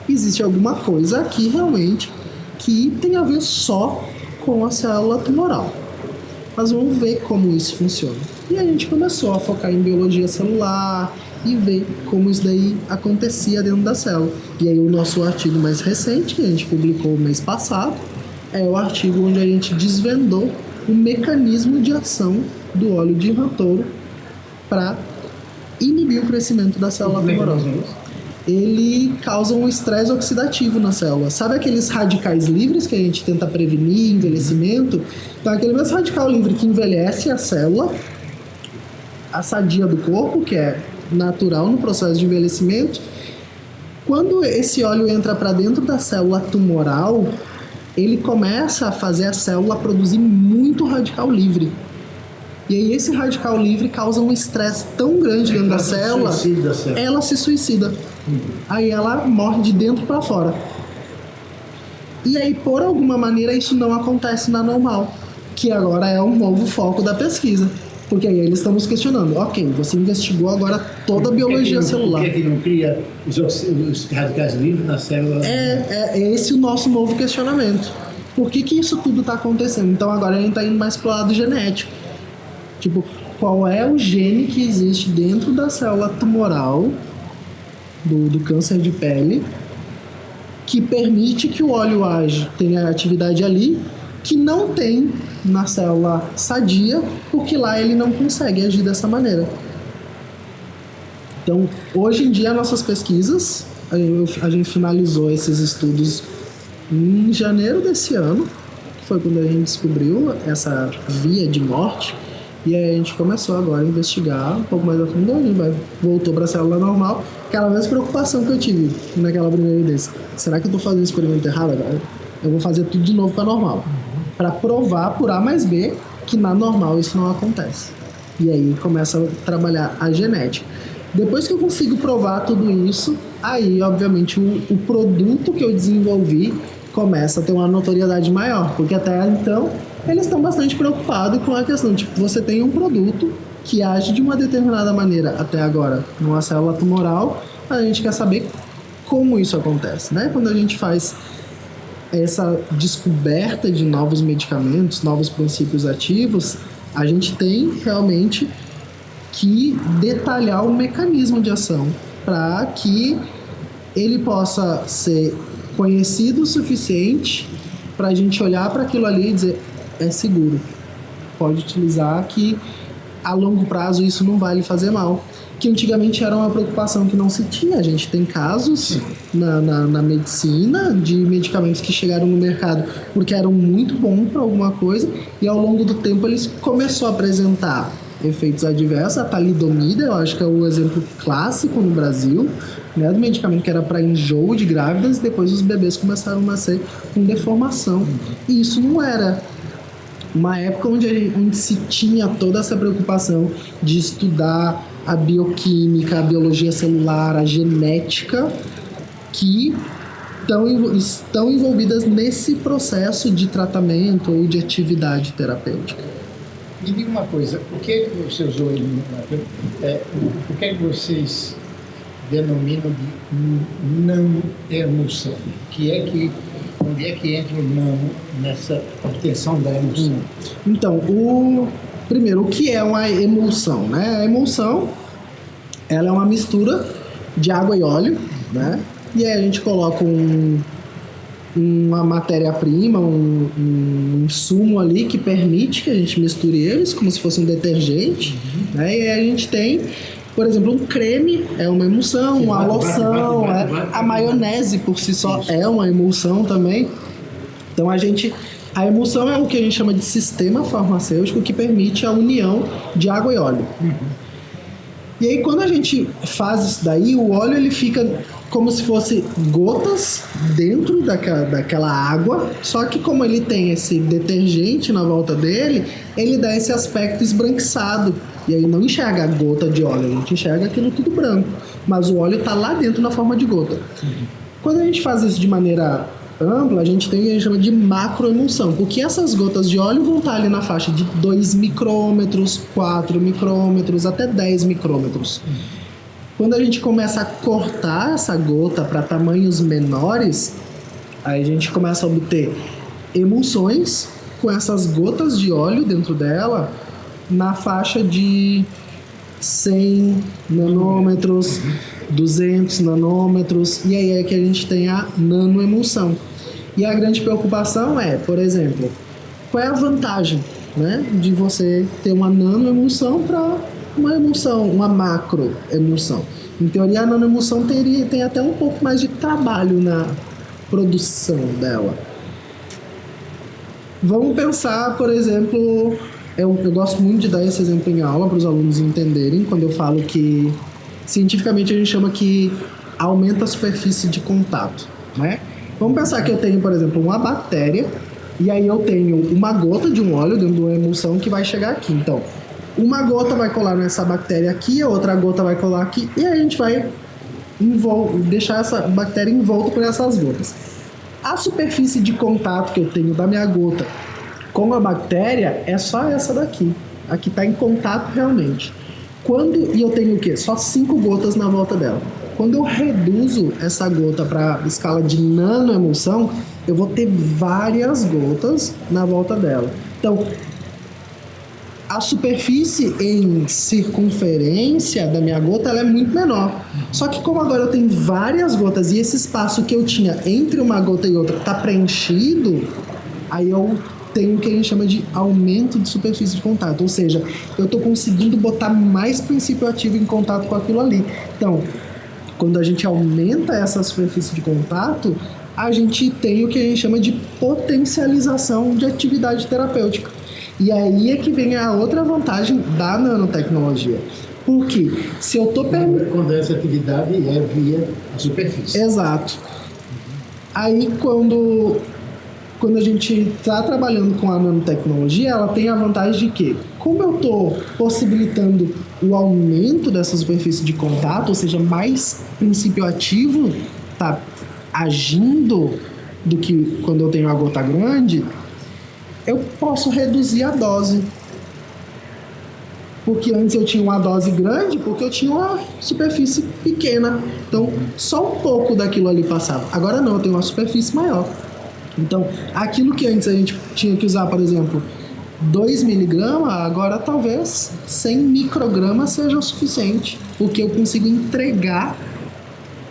Existe alguma coisa aqui realmente que tem a ver só com a célula tumoral. Mas vamos ver como isso funciona. E a gente começou a focar em biologia celular e ver como isso daí acontecia dentro da célula. E aí o nosso artigo mais recente, que a gente publicou mês passado, é o artigo onde a gente desvendou o mecanismo de ação do óleo de Hantoro para inibir o crescimento da célula tumoral. Ele causa um estresse oxidativo na célula. Sabe aqueles radicais livres que a gente tenta prevenir envelhecimento? Então, aquele mesmo radical livre que envelhece a célula, a sadia do corpo, que é natural no processo de envelhecimento, quando esse óleo entra para dentro da célula tumoral, ele começa a fazer a célula produzir muito radical livre. E aí esse radical livre causa um estresse tão grande dentro da célula, ela se suicida. Aí ela morre de dentro para fora. E aí, por alguma maneira, isso não acontece na normal, que agora é um novo foco da pesquisa. Porque aí eles estão nos questionando, ok, você investigou agora toda a biologia celular. Por que não cria os radicais livres na célula? É esse o nosso novo questionamento. Por que isso tudo está acontecendo? Então agora a gente está indo mais pro lado genético. Tipo, qual é o gene que existe dentro da célula tumoral do câncer de pele que permite que o óleo tenha atividade ali, que não tem na célula sadia, porque lá ele não consegue agir dessa maneira. Então, hoje em dia, nossas pesquisas, a gente finalizou esses estudos em janeiro desse ano, que foi quando a gente descobriu essa via de morte, e aí a gente começou agora a investigar um pouco mais a fundo, a gente voltou para a célula normal. Aquela mesma preocupação que eu tive naquela primeira vez. Será que eu estou fazendo o experimento errado agora? Eu vou fazer tudo de novo para normal. Para provar por A mais B que na normal isso não acontece. E aí começa a trabalhar a genética. Depois que eu consigo provar tudo isso, aí obviamente o produto que eu desenvolvi começa a ter uma notoriedade maior, porque até então eles estão bastante preocupados com a questão de, tipo, você tem um produto que age de uma determinada maneira até agora numa célula tumoral, a gente quer saber como isso acontece, né? Quando a gente faz essa descoberta de novos medicamentos, novos princípios ativos, a gente tem realmente que detalhar o mecanismo de ação para que ele possa ser conhecido o suficiente para a gente olhar para aquilo ali e dizer, é seguro, pode utilizar, que a longo prazo isso não vai lhe fazer mal. Que antigamente era uma preocupação que não se tinha. A gente tem casos na medicina de medicamentos que chegaram no mercado porque eram muito bons para alguma coisa e ao longo do tempo eles começaram a apresentar efeitos adversos. A talidomida, eu acho que é o exemplo clássico no Brasil, né, do medicamento que era para enjoo de grávidas, e depois os bebês começaram a nascer com deformação. E isso não era uma época onde se tinha toda essa preocupação de estudar a bioquímica, a biologia celular, a genética, que estão envolvidas nesse processo de tratamento ou de atividade terapêutica. Me diga uma coisa, por que você usou por que vocês denominam de nanoemulsão? Onde é que entra o nano nessa obtenção da emulsão? Então, primeiro, o que é uma emulsão, né? A emulsão, ela é uma mistura de água e óleo, né? E aí a gente coloca uma matéria-prima, um insumo ali que permite que a gente misture eles como se fosse um detergente, né? E aí a gente tem, por exemplo, um creme é uma emulsão, uma loção, a maionese por si só é uma emulsão também. Então a emulsão é o que a gente chama de sistema farmacêutico que permite a união de água e óleo. E aí quando a gente faz isso daí, o óleo ele fica como se fosse gotas dentro daquela água, só que como ele tem esse detergente na volta dele, ele dá esse aspecto esbranquiçado. E aí não enxerga a gota de óleo, a gente enxerga aquilo tudo branco. Mas o óleo está lá dentro na forma de gota. Quando a gente faz isso de maneira ampla, a gente tem o que a gente chama de macroemulsão, porque essas gotas de óleo vão estar ali na faixa de 2 micrômetros, 4 micrômetros, até 10 micrômetros. Quando a gente começa a cortar essa gota para tamanhos menores, aí a gente começa a obter emulsões com essas gotas de óleo dentro dela na faixa de 100 nanômetros, 200 nanômetros, e aí é que a gente tem a nanoemulsão. E a grande preocupação é, por exemplo, qual é a vantagem, né, de você ter uma nanoemulsão para uma emulsão, uma macroemulsão? Em teoria, a nanoemulsão tem até um pouco mais de trabalho na produção dela. Vamos pensar, por exemplo, eu gosto muito de dar esse exemplo em aula para os alunos entenderem, quando eu falo que cientificamente a gente chama que aumenta a superfície de contato, né? Vamos pensar que eu tenho, por exemplo, uma bactéria, e aí eu tenho uma gota de um óleo dentro de uma emulsão que vai chegar aqui. Então, uma gota vai colar nessa bactéria aqui, a outra gota vai colar aqui, e aí a gente vai deixar essa bactéria envolta por essas gotas. A superfície de contato que eu tenho da minha gota com a bactéria é só essa daqui. Aqui está em contato realmente. E eu tenho o quê? Só 5 gotas na volta dela. Quando eu reduzo essa gota para escala de nanoemulsão, eu vou ter várias gotas na volta dela. Então, a superfície em circunferência da minha gota ela é muito menor. Só que como agora eu tenho várias gotas e esse espaço que eu tinha entre uma gota e outra está preenchido, aí eu tenho o que a gente chama de aumento de superfície de contato. Ou seja, eu estou conseguindo botar mais princípio ativo em contato com aquilo ali. Então, quando a gente aumenta essa superfície de contato, a gente tem o que a gente chama de potencialização de atividade terapêutica. E aí é que vem a outra vantagem da nanotecnologia. Porque se eu estou quando essa atividade é via a superfície. Exato. Aí quando a gente está trabalhando com a nanotecnologia, ela tem a vantagem de que, como eu estou possibilitando o aumento dessa superfície de contato, ou seja, mais princípio ativo está agindo do que quando eu tenho a gota grande, eu posso reduzir a dose. Porque antes eu tinha uma dose grande, porque eu tinha uma superfície pequena. Então, só um pouco daquilo ali passava. Agora não, eu tenho uma superfície maior. Então, aquilo que antes a gente tinha que usar, por exemplo, 2 miligramas, agora talvez 100 microgramas seja o suficiente. Porque eu consigo entregar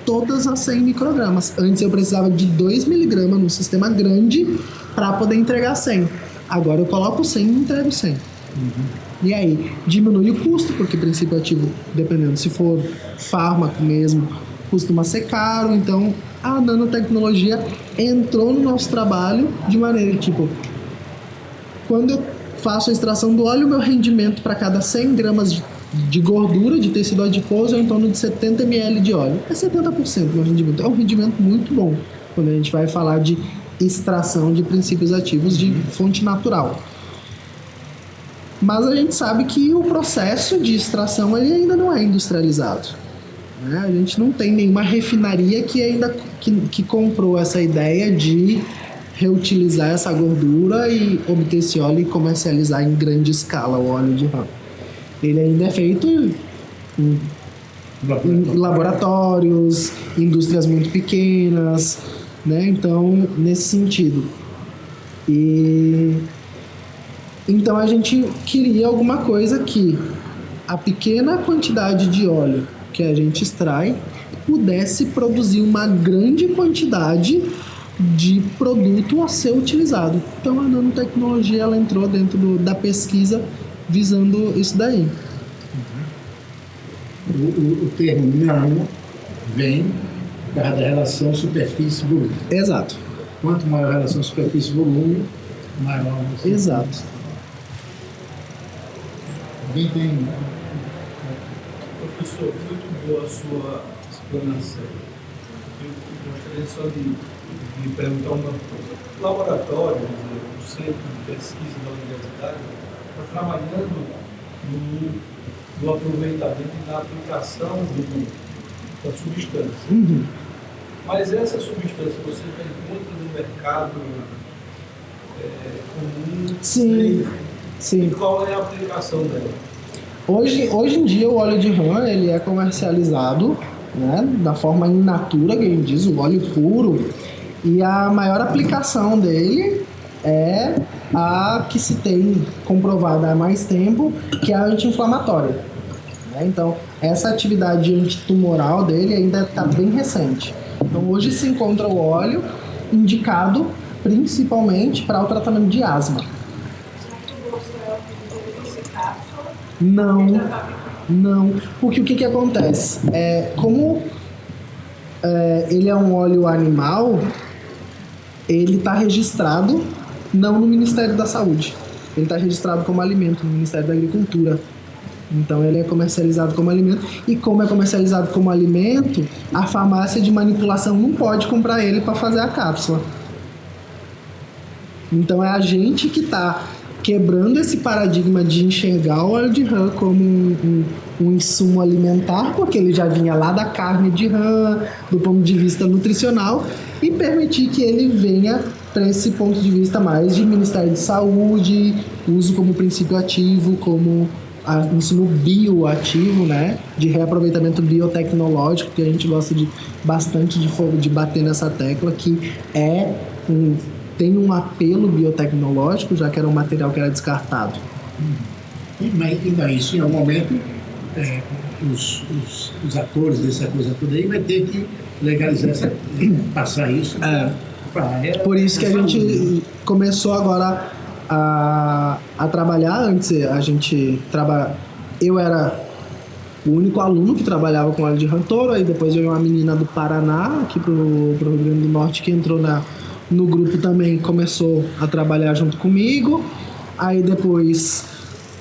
todas as 100 microgramas. Antes eu precisava de 2 miligramas no sistema grande para poder entregar 100. Agora eu coloco 100 e entrego 100. E aí, diminui o custo, porque princípio ativo, dependendo se for fármaco mesmo, costuma ser caro. Então, a nanotecnologia entrou no nosso trabalho de maneira que, tipo, quando eu faço a extração do óleo, o meu rendimento para cada 100 gramas de gordura, de tecido adiposo, é em torno de 70 ml de óleo. É 70% do meu rendimento. É um rendimento muito bom quando a gente vai falar de extração de princípios ativos de fonte natural. Mas a gente sabe que o processo de extração ele ainda não é industrializado, né? A gente não tem nenhuma refinaria que ainda que comprou essa ideia de reutilizar essa gordura e obter esse óleo e comercializar em grande escala o óleo de rã. Ele ainda é feito em laboratórios, indústrias muito pequenas, né? Então, nesse sentido. Então a gente queria alguma coisa que a pequena quantidade de óleo que a gente extrai pudesse produzir uma grande quantidade de produto a ser utilizado. Então a nanotecnologia ela entrou dentro da pesquisa visando isso daí. O termo nano vem da relação superfície-volume. Exato. Quanto maior a relação superfície-volume, maior você... Exato. Alguém tem... Professor, muito boa a sua explanação. Eu gostaria só de perguntar um laboratório, um centro de pesquisa da universidade, está trabalhando no aproveitamento e na aplicação da substância. Uhum. Mas essa substância você já encontra no mercado comum? Sim, sim. E qual é a aplicação dela? Hoje em dia o óleo de rã ele é comercializado, né, da forma in natura, que a gente diz, o óleo puro, e a maior aplicação dele é a que se tem comprovada há mais tempo, que é a anti-inflamatória. Né? Então, essa atividade antitumoral dele ainda está bem recente. Então, hoje se encontra o óleo indicado principalmente para o tratamento de asma. Não, porque o que acontece? Como ele é um óleo animal, ele está registrado não no Ministério da Saúde, ele está registrado como alimento no Ministério da Agricultura. Então ele é comercializado como alimento, e como é comercializado como alimento, a farmácia de manipulação não pode comprar ele para fazer a cápsula. Então é a gente que está quebrando esse paradigma de enxergar o óleo de rã como um insumo alimentar, porque ele já vinha lá da carne de rã, do ponto de vista nutricional, e permitir que ele venha para esse ponto de vista mais de Ministério de Saúde, uso como princípio ativo, como insumo bioativo, né, de reaproveitamento biotecnológico, que a gente gosta bastante de bater nessa tecla, que tem um apelo biotecnológico, já que era um material que era descartado. Mas isso, em algum momento, os atores dessa coisa toda aí vai ter que legalizar, passar isso para a área. Por isso que a gente começou agora a trabalhar. Antes eu era o único aluno que trabalhava com óleo de rã touro, aí depois veio uma menina do Paraná, aqui pro Rio Grande do Norte, que entrou no grupo também, começou a trabalhar junto comigo. Aí depois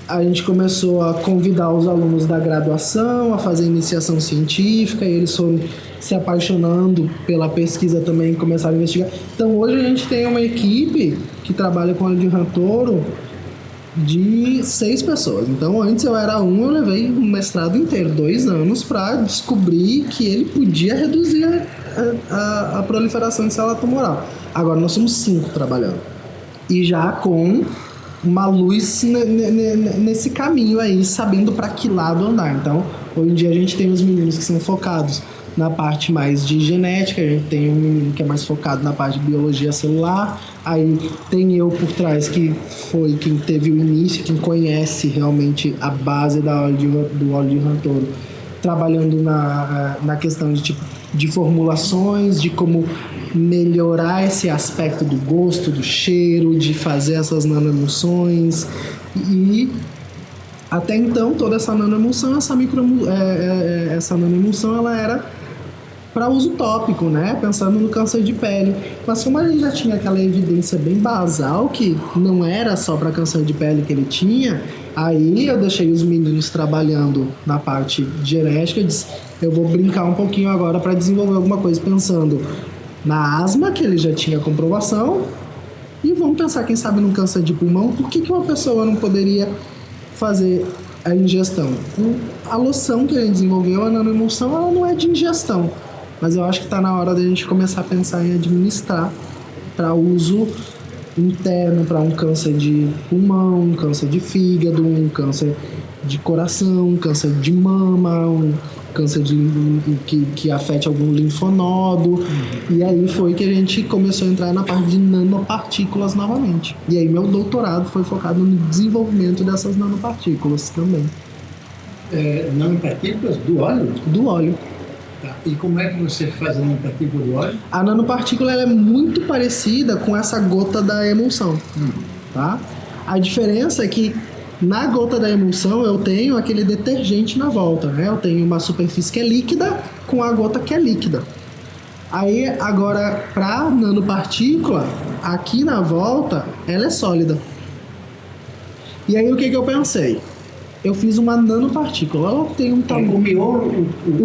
a gente começou a convidar os alunos da graduação a fazer iniciação científica, e eles foram se apaixonando pela pesquisa também e começaram a investigar. Então hoje a gente tem uma equipe que trabalha com óleo de rã touro de 6 pessoas. Então antes eu era eu levei um mestrado inteiro, 2 anos, para descobrir que ele podia reduzir a proliferação de célula tumoral. Agora nós somos 5 trabalhando, e já com uma luz nesse caminho aí, sabendo para que lado andar. Então hoje em dia a gente tem os meninos que são focados na parte mais de genética, a gente tem um menino que é mais focado na parte de biologia celular, aí tem eu por trás, que foi quem teve o início, quem conhece realmente a base do óleo de rã touro, trabalhando na questão de formulações, de como melhorar esse aspecto do gosto, do cheiro, de fazer essas nanoemulsões. E até então toda essa nanoemulsão, essa nanoemulsão, ela era para uso tópico, né? Pensando no câncer de pele. Mas como a gente já tinha aquela evidência bem basal que não era só para câncer de pele que ele tinha, aí eu deixei os meninos trabalhando na parte genética. Eu vou brincar um pouquinho agora para desenvolver alguma coisa pensando na asma, que ele já tinha comprovação, e vamos pensar, quem sabe, no câncer de pulmão. Por que uma pessoa não poderia fazer a ingestão? A loção que ele desenvolveu, a nanoemulsão, ela não é de ingestão, mas eu acho que está na hora da gente começar a pensar em administrar para uso interno, para um câncer de pulmão, um câncer de fígado, um câncer de coração, um câncer de mama, um câncer que afete algum linfonodo. E aí foi que a gente começou a entrar na parte de nanopartículas novamente. E aí meu doutorado foi focado no desenvolvimento dessas nanopartículas também. Nanopartículas do óleo? Do óleo. Tá. E como é que você faz a nanopartícula do óleo? A nanopartícula, ela é muito parecida com essa gota da emulsão. Tá? A diferença é que na gota da emulsão eu tenho aquele detergente na volta, né? Eu tenho uma superfície que é líquida com a gota que é líquida. Aí agora, para nanopartícula, aqui na volta ela é sólida. E aí o que eu pensei? Eu fiz uma nanopartícula. Ela tem um O tamanho.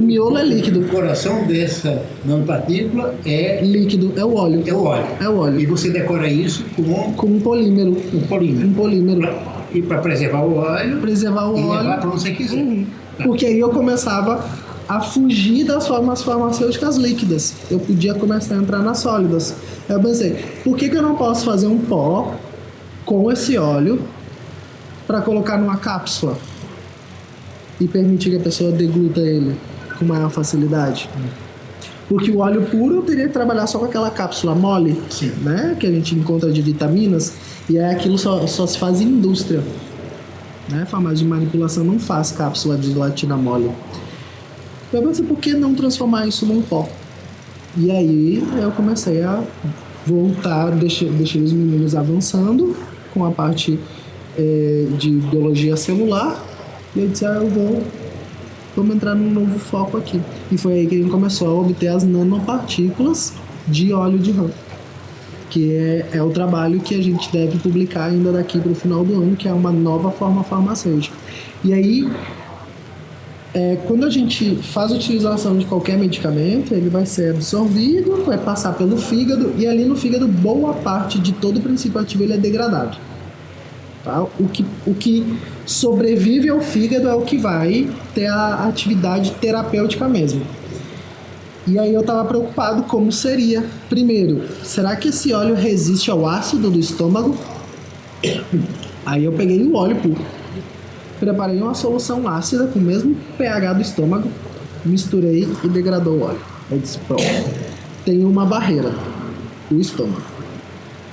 miolo é líquido. O coração dessa nanopartícula é Líquido, é o óleo. o óleo. É o óleo. E você decora isso com Com um polímero. um polímero. Um polímero. E para preservar o óleo Preservar o e óleo. levar para onde você quiser. Uhum. Porque aí eu começava a fugir das formas farmacêuticas líquidas. Eu podia começar a entrar nas sólidas. Aí eu pensei, por que eu não posso fazer um pó com esse óleo para colocar numa cápsula e permitir que a pessoa degluta ele com maior facilidade? Porque o óleo puro eu teria que trabalhar só com aquela cápsula mole, Sim. né? Que a gente encontra de vitaminas, e é aquilo só se faz em indústria. Né? Farmácia de manipulação não faz cápsula de gelatina mole. Eu pensei, por que não transformar isso num pó? E aí eu comecei a voltar, deixei os meninos avançando com a parte de biologia celular, e eu disse, vamos entrar num novo foco aqui. E foi aí que a gente começou a obter as nanopartículas de óleo de rã, que é o trabalho que a gente deve publicar ainda daqui para o final do ano, que é uma nova forma farmacêutica. E aí, quando a gente faz a utilização de qualquer medicamento, ele vai ser absorvido, vai passar pelo fígado, e ali no fígado boa parte de todo o princípio ativo ele é degradado. Tá? O que sobrevive ao fígado é o que vai ter a atividade terapêutica mesmo. E aí eu estava preocupado como seria. Primeiro, será que esse óleo resiste ao ácido do estômago? Aí eu peguei o óleo puro, preparei uma solução ácida com o mesmo pH do estômago, misturei e degradou o óleo. Eu disse, pronto, tem uma barreira, o estômago.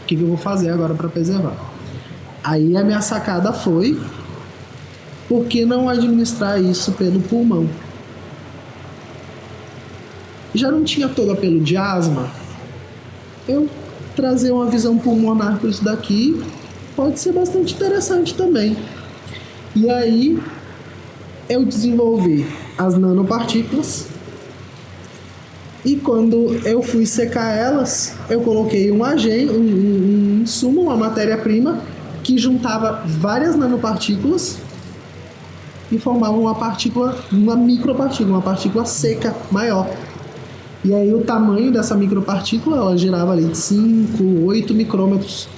O que eu vou fazer agora para preservar? Aí a minha sacada foi, por que não administrar isso pelo pulmão? Já não tinha todo apelo de asma, eu trazer uma visão pulmonar para isso daqui pode ser bastante interessante também. E aí eu desenvolvi as nanopartículas, e quando eu fui secar elas, eu coloquei um agente, um insumo, uma matéria-prima que juntava várias nanopartículas e formava uma partícula, uma micropartícula, uma partícula seca maior. E aí o tamanho dessa micropartícula, ela girava ali de 5, 8 micrômetros,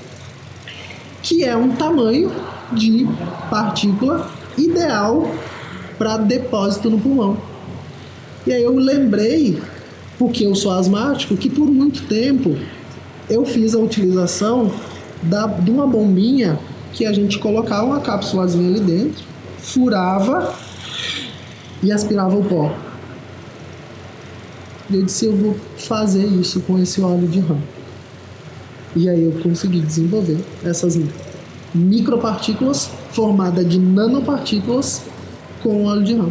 que é um tamanho de partícula ideal para depósito no pulmão. E aí eu lembrei, porque eu sou asmático, que por muito tempo eu fiz a utilização de uma bombinha que a gente colocava uma cápsulazinha ali dentro, furava e aspirava o pó. E eu disse, eu vou fazer isso com esse óleo de rã. E aí eu consegui desenvolver essas micropartículas formadas de nanopartículas com óleo de rã.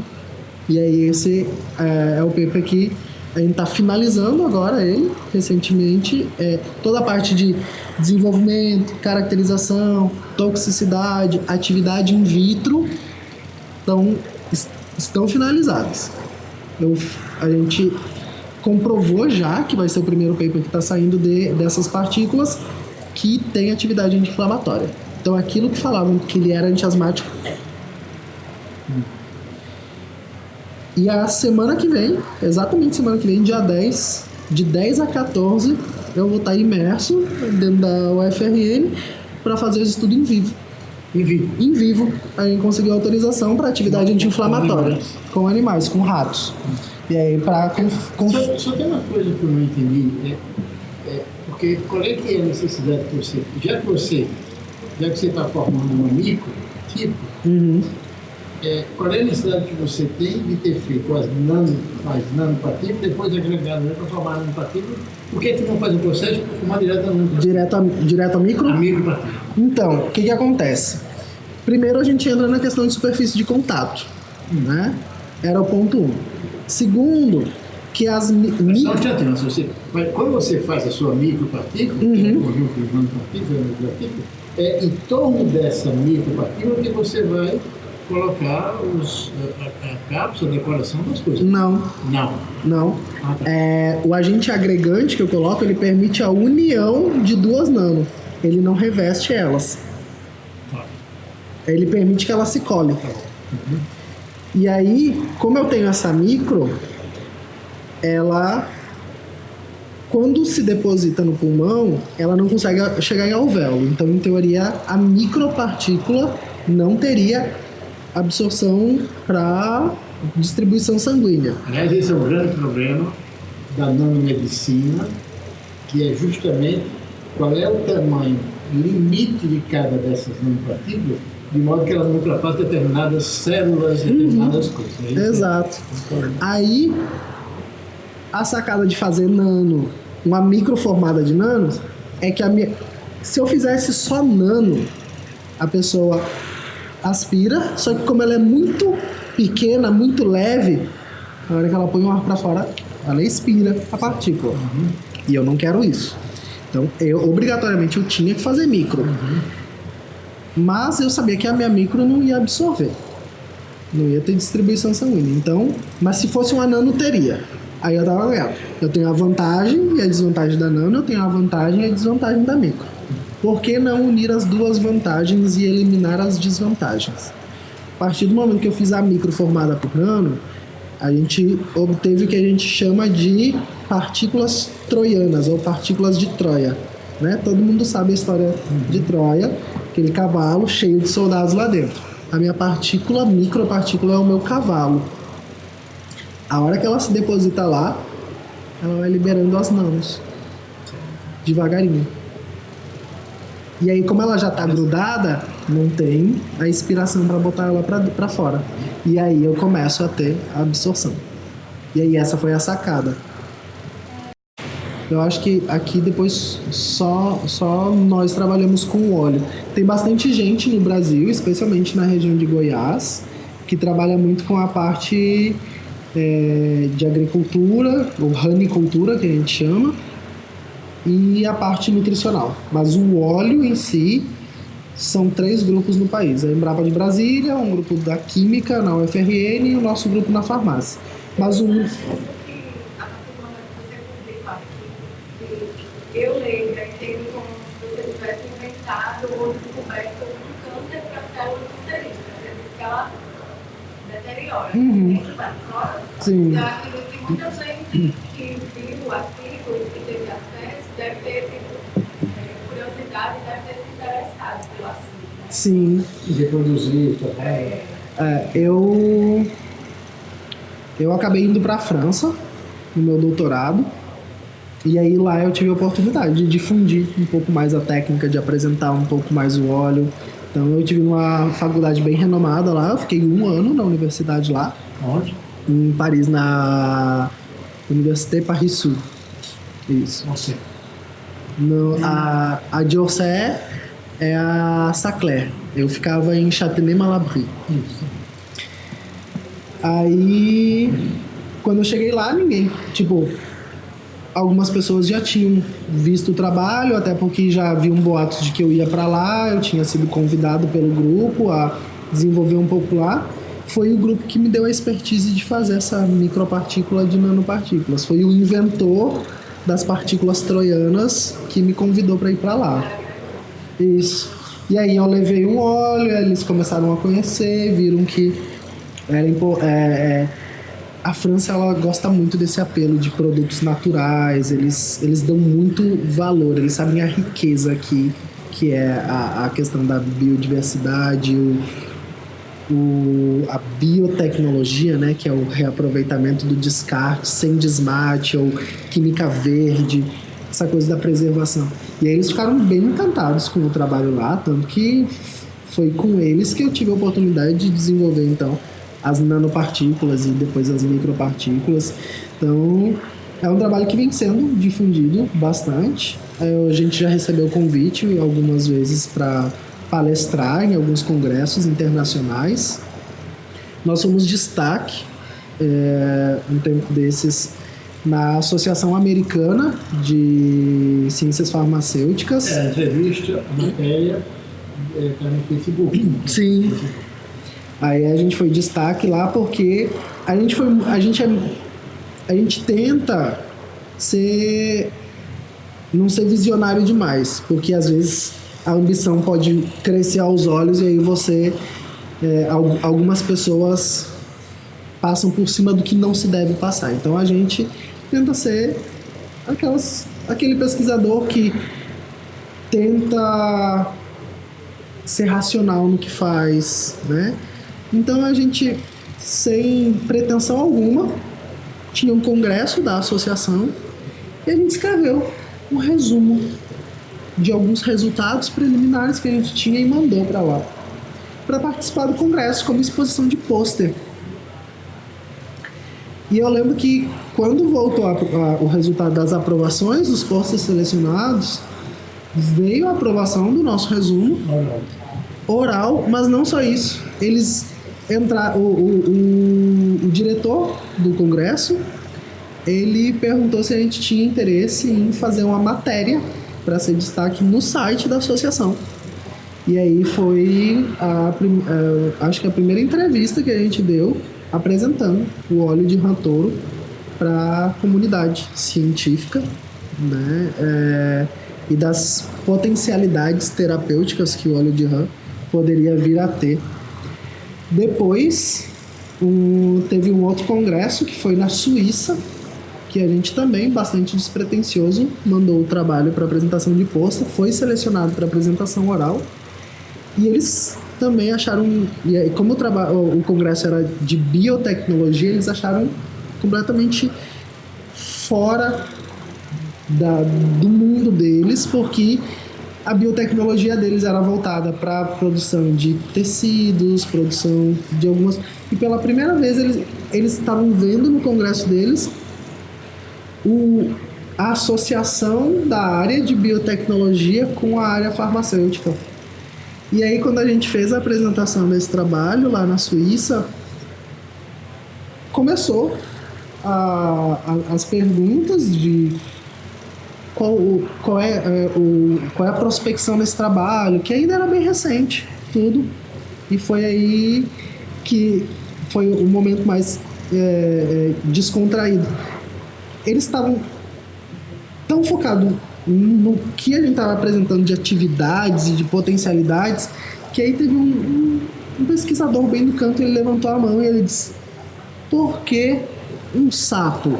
E aí esse é o paper que a gente está finalizando agora ele, recentemente. Toda a parte de desenvolvimento, caracterização, toxicidade, atividade in vitro estão finalizadas. A gente comprovou já, que vai ser o primeiro paper que está saindo dessas partículas, que tem atividade anti-inflamatória. Então aquilo que falavam que ele era antiasmático. E a semana que vem, exatamente semana que vem, dia 10, de 10 a 14, eu vou estar imerso dentro da UFRN para fazer esse estudo em vivo. Em vivo, a gente conseguiu autorização para atividade anti-inflamatória com animais, com ratos. E aí, Só tem uma coisa que eu não entendi, porque qual é que é a necessidade que você, já que você está formando um amigo, tipo, qual é a necessidade que você tem de ter feito as nanopartículas, depois agregado para formar nanopartículas? Por que não faz o processo para formar direto a micro? A micropartícula. Então, o que acontece? Primeiro a gente entra na questão de superfície de contato, né? Era o ponto 1. Segundo, que as Só um instantinho, quando você faz a sua micropartícula, que é um conjunto de nanopartículas, é em torno dessa micropartícula que você vai colocar a cápsula, a decoração das coisas. Não. Ah, tá. O agente agregante que eu coloco, ele permite a união de duas nano. Ele não reveste elas. Tá. Ele permite que elas se colhem. E aí, como eu tenho essa micro, ela, quando se deposita no pulmão, ela não consegue chegar em alvéolo. Então, em teoria, a micropartícula não teria absorção para distribuição sanguínea. Aliás, esse é um grande problema da nanomedicina, que é justamente qual é o tamanho limite de cada dessas nanopartículas, de modo que elas não ultrapassem determinadas células, determinadas coisas. É isso? Exato. Aí, a sacada de fazer nano, uma microformada de nanos, é que se eu fizesse só nano, a pessoa aspira, só que como ela é muito pequena, muito leve, na hora que ela põe o ar para fora, ela expira a partícula. E eu não quero isso. Então, obrigatoriamente eu tinha que fazer micro. Mas eu sabia que a minha micro não ia absorver. Não ia ter distribuição sanguínea. Então, mas se fosse uma nano, teria. Aí eu tava vendo. Eu tenho a vantagem e a desvantagem da nano, eu tenho a vantagem e a desvantagem da micro. Por que não unir as duas vantagens e eliminar as desvantagens? A partir do momento que eu fiz a micro formada por nano, a gente obteve o que a gente chama de partículas troianas, ou partículas de Troia. Né? Todo mundo sabe a história de Troia, aquele cavalo cheio de soldados lá dentro. A minha partícula, micropartícula, é o meu cavalo. A hora que ela se deposita lá, ela vai liberando as nanos, devagarinho. E aí, como ela já está grudada, não tem a inspiração para botar ela para fora. E aí eu começo a ter a absorção. E aí essa foi a sacada. Eu acho que aqui depois só nós trabalhamos com óleo. Tem bastante gente no Brasil, especialmente na região de Goiás, que trabalha muito com a parte de agricultura, ou ranicultura, que a gente chama, e a parte nutricional. Mas o óleo em si são 3 grupos no país. A Embrapa de Brasília, um grupo da Química na UFRN e o nosso grupo na farmácia. Mas o... A partir do momento que você publica aqui, eu leio, entendo como se você tivesse inventado ou descoberto um câncer para a célula cancerígena. Você disse que ela deteriora, dentro da fora. Sim. Então, aquilo que muita gente que viu o artigo e que teve acesso deve ter tido curiosidade, deve ter se interessado pelo assunto. Né? Sim. E reproduzir também. Eu acabei indo para a França no meu doutorado, e aí lá eu tive a oportunidade de difundir um pouco mais a técnica, de apresentar um pouco mais o óleo. Então eu tive uma faculdade bem renomada lá, eu fiquei 1 ano na universidade lá. Onde? Em Paris, na Université Paris-Sud. Isso. Você. A de Orsay é a Saclay. Eu ficava em Châtenay-Malabry. Isso. Aí, quando eu cheguei lá, algumas pessoas já tinham visto o trabalho, até porque já haviam boatos de que eu ia para lá, eu tinha sido convidado pelo grupo a desenvolver um pouco lá. Foi o grupo que me deu a expertise de fazer essa micropartícula de nanopartículas. Foi o inventor das partículas troianas que me convidou para ir para lá. Isso. E aí eu levei um óleo, eles começaram a conhecer, viram que a França, ela gosta muito desse apelo de produtos naturais, eles dão muito valor, eles sabem a riqueza que é a questão da biodiversidade, a biotecnologia, né, que é o reaproveitamento do descarte sem desmate, ou química verde, essa coisa da preservação. E aí eles ficaram bem encantados com o trabalho lá, tanto que foi com eles que eu tive a oportunidade de desenvolver, então, as nanopartículas e depois as micropartículas. Então, é um trabalho que vem sendo difundido bastante. A gente já recebeu convite algumas vezes para palestrar em alguns congressos internacionais. Nós somos destaque, um tempo desses, na Associação Americana de Ciências Farmacêuticas. A entrevista, a matéria, está no Facebook. Sim. Aí a gente foi destaque lá porque a gente tenta não ser visionário demais, porque às vezes a ambição pode crescer aos olhos e aí você algumas pessoas passam por cima do que não se deve passar. Então a gente tenta ser aquele pesquisador que tenta ser racional no que faz, né? Então a gente, sem pretensão alguma, tinha um congresso da associação e a gente escreveu um resumo de alguns resultados preliminares que a gente tinha e mandou para lá, para participar do congresso como exposição de pôster. E eu lembro que quando voltou o resultado das aprovações dos pôsteres selecionados, veio a aprovação do nosso resumo oral, mas não só isso. Eles entraram, o diretor do congresso, ele perguntou se a gente tinha interesse em fazer uma matéria para ser destaque no site da associação. E aí foi acho que a primeira entrevista que a gente deu apresentando o óleo de rã touro para a comunidade científica, né? E das potencialidades terapêuticas que o óleo de rã poderia vir a ter. Depois teve um outro congresso que foi na Suíça, que a gente também, bastante despretensioso, mandou o trabalho para apresentação de pôster, foi selecionado para apresentação oral, e eles também acharam, e como o congresso era de biotecnologia, eles acharam completamente fora do mundo deles, porque a biotecnologia deles era voltada para a produção de tecidos, produção de algumas... E pela primeira vez eles estavam vendo no congresso deles a associação da área de biotecnologia com a área farmacêutica. E aí, quando a gente fez a apresentação desse trabalho lá na Suíça, começou as perguntas de qual é a prospecção desse trabalho, que ainda era bem recente, tudo. E foi aí que foi o momento mais descontraído. Eles estavam tão focados no que a gente estava apresentando de atividades e de potencialidades, que aí teve um pesquisador bem do canto, ele levantou a mão e ele disse: por que um sapo?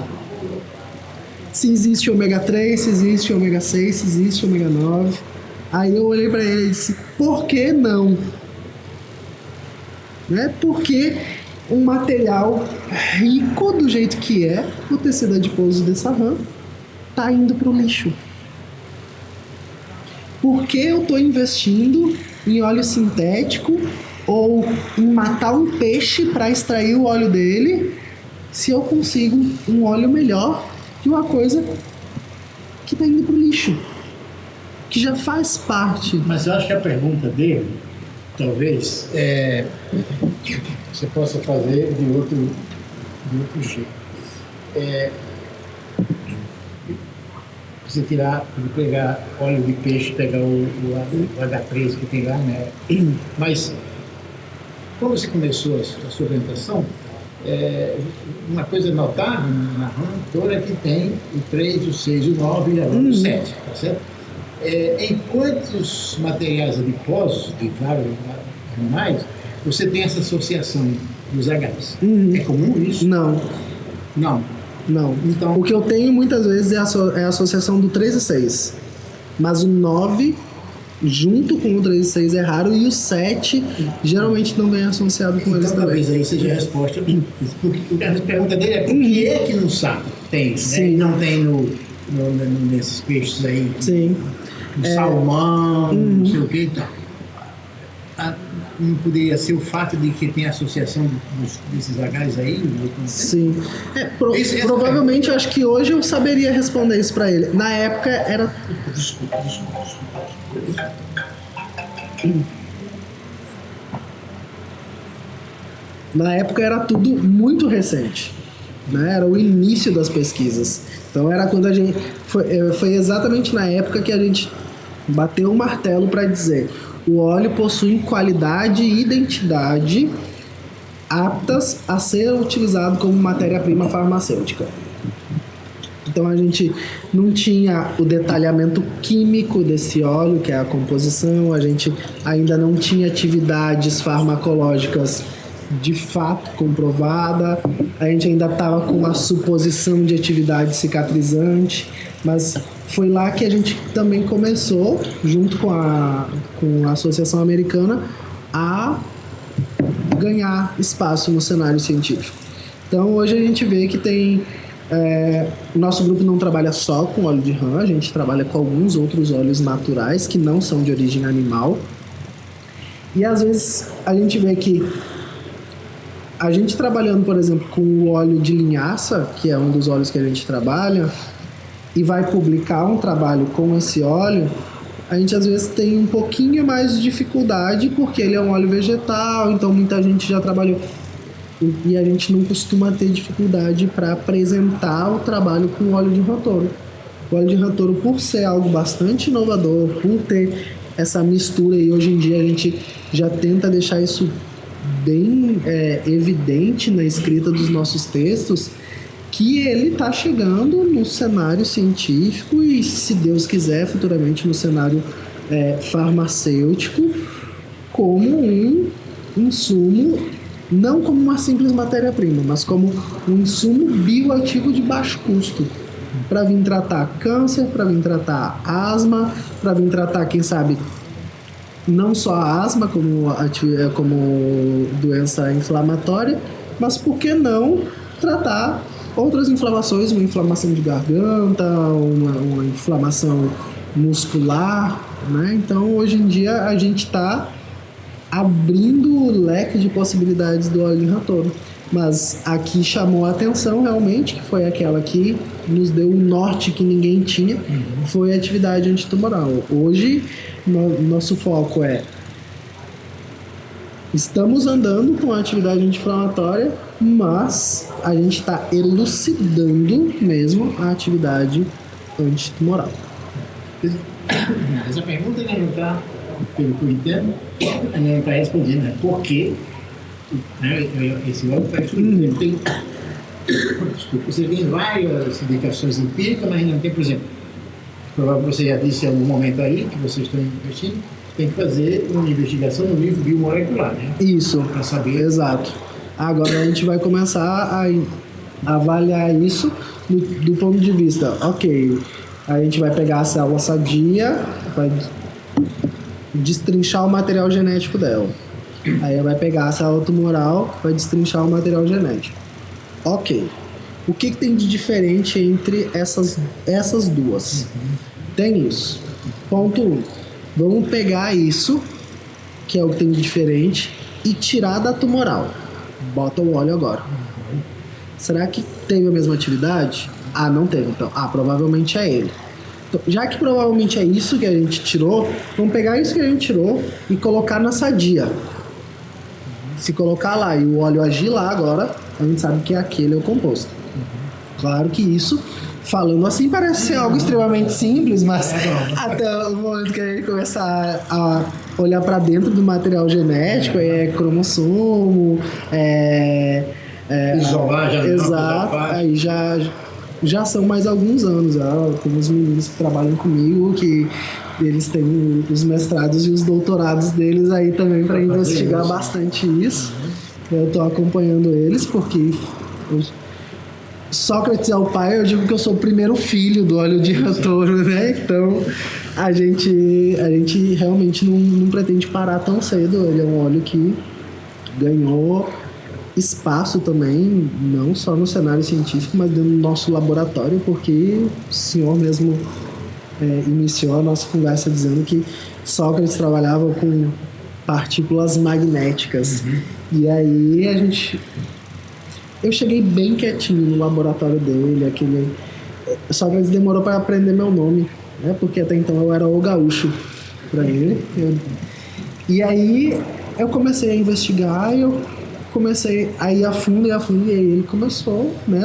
Se existe ômega 3, se existe ômega 6, se existe ômega 9. Aí eu olhei para ele e disse: por que não? Né? Porque um material rico do jeito que é, o tecido adiposo dessa rã, tá indo pro lixo. Por que eu estou investindo em óleo sintético ou em matar um peixe para extrair o óleo dele, se eu consigo um óleo melhor de uma coisa que está indo para o lixo, que já faz parte? Mas eu acho que a pergunta dele, talvez, você possa fazer de outro jeito. Você pegar óleo de peixe, pegar o H3 que tem lá, né? Mas, quando você começou a sua orientação, uma coisa notável na rã toda é que tem o 3, o 6, o 9 e agora o 7, tá certo? Em quantos materiais adiposos de vários animais você tem essa associação dos Hs? É comum isso? Não. Então, o que eu tenho muitas vezes é a associação do 3 e 6. Mas o 9, junto com o 3 e 6, é raro. E o 7, geralmente não vem associado com eles também. Talvez aí seja a resposta. Porque a pergunta dele é: por que é que no sapo tem? Sim. Né? Não tem nesses peixes aí? Sim. No salmão, não sei o que e tal. Não poderia ser o fato de que tem associação desses Hs aí? Sim. Provavelmente, eu acho que hoje eu saberia responder isso pra ele. Na época era... Desculpa. Na época era tudo muito recente, né? Era o início das pesquisas. Então era quando a gente... Foi exatamente na época que a gente bateu o martelo para dizer: o óleo possui qualidade e identidade aptas a ser utilizado como matéria-prima farmacêutica. Então a gente não tinha o detalhamento químico desse óleo, que é a composição, a gente ainda não tinha atividades farmacológicas de fato comprovada, a gente ainda estava com uma suposição de atividade cicatrizante, mas foi lá que a gente também começou, junto com a Associação Americana, a ganhar espaço no cenário científico. Então hoje a gente vê que tem... o nosso grupo não trabalha só com óleo de rã, a gente trabalha com alguns outros óleos naturais que não são de origem animal. E às vezes a gente vê que a gente trabalhando, por exemplo, com o óleo de linhaça, que é um dos óleos que a gente trabalha, e vai publicar um trabalho com esse óleo, a gente às vezes tem um pouquinho mais de dificuldade, porque ele é um óleo vegetal, então muita gente já trabalhou. E a gente não costuma ter dificuldade para apresentar o trabalho com óleo de rotoro. O óleo de rotoro, por ser algo bastante inovador, por ter essa mistura, e hoje em dia a gente já tenta deixar isso bem evidente na escrita dos nossos textos, que ele está chegando no cenário científico e, se Deus quiser, futuramente no cenário farmacêutico, como um insumo, não como uma simples matéria-prima, mas como um insumo bioativo de baixo custo, para vir tratar câncer, para vir tratar asma, para vir tratar, quem sabe, não só a asma como doença inflamatória, mas por que não tratar outras inflamações, uma inflamação de garganta, uma inflamação muscular, né? Então, hoje em dia, a gente está abrindo o leque de possibilidades do óleo de rotoro. Mas aqui chamou a atenção realmente, que foi aquela que nos deu um norte que ninguém tinha, foi a atividade antitumoral. Hoje, nosso foco estamos andando com a atividade anti-inflamatória, mas a gente está elucidando mesmo a atividade antitumoral. Essa pergunta ainda não está, pelo que eu entendo, ainda não está respondendo, né? Por quê? Esse óleo faz tudo. Tem, desculpa, você tem várias indicações empíricas, mas ainda não tem, por exemplo, provavelmente você já disse em algum momento aí que vocês estão investindo, tem que fazer uma investigação no nível biomolecular, né? Isso, para saber. Exato. Agora a gente vai começar a avaliar isso do ponto de vista, ok, a gente vai pegar a célula sadia, vai destrinchar o material genético dela. Aí vai pegar a célula tumoral, vai destrinchar o material genético. Ok. O que tem de diferente entre essas duas? Tem isso. Ponto 1. Vamos pegar isso, que é o que tem de diferente, e tirar da tumoral. Bota o óleo agora. Será que teve a mesma atividade? Ah, não teve. Então, provavelmente é ele. Então, já que provavelmente é isso que a gente tirou, vamos pegar isso que a gente tirou e colocar na sadia. Se colocar lá e o óleo agir lá agora, a gente sabe que aquele é o composto. Claro que isso, falando assim, parece ser algo extremamente simples, mas até o momento que a gente começar a olhar para dentro do material genético, cromossomo, isolar, já exato, aí já são mais alguns anos. Tem uns meninos que trabalham comigo que eles têm os mestrados e os doutorados deles aí também para investigar bastante isso. Eu estou acompanhando eles porque Sócrates é o pai, eu digo que eu sou o primeiro filho do óleo de rotoro, né? Então a gente realmente não pretende parar tão cedo. Ele é um óleo que ganhou espaço também, não só no cenário científico, mas dentro do nosso laboratório, porque o senhor mesmo iniciou a nossa conversa dizendo que Sócrates trabalhava com partículas magnéticas. E aí eu cheguei bem quietinho no laboratório dele, Sócrates demorou para aprender meu nome, né? Porque até então eu era o gaúcho para ele. E aí eu comecei a investigar, eu comecei a ir a fundo, e aí ele começou, né,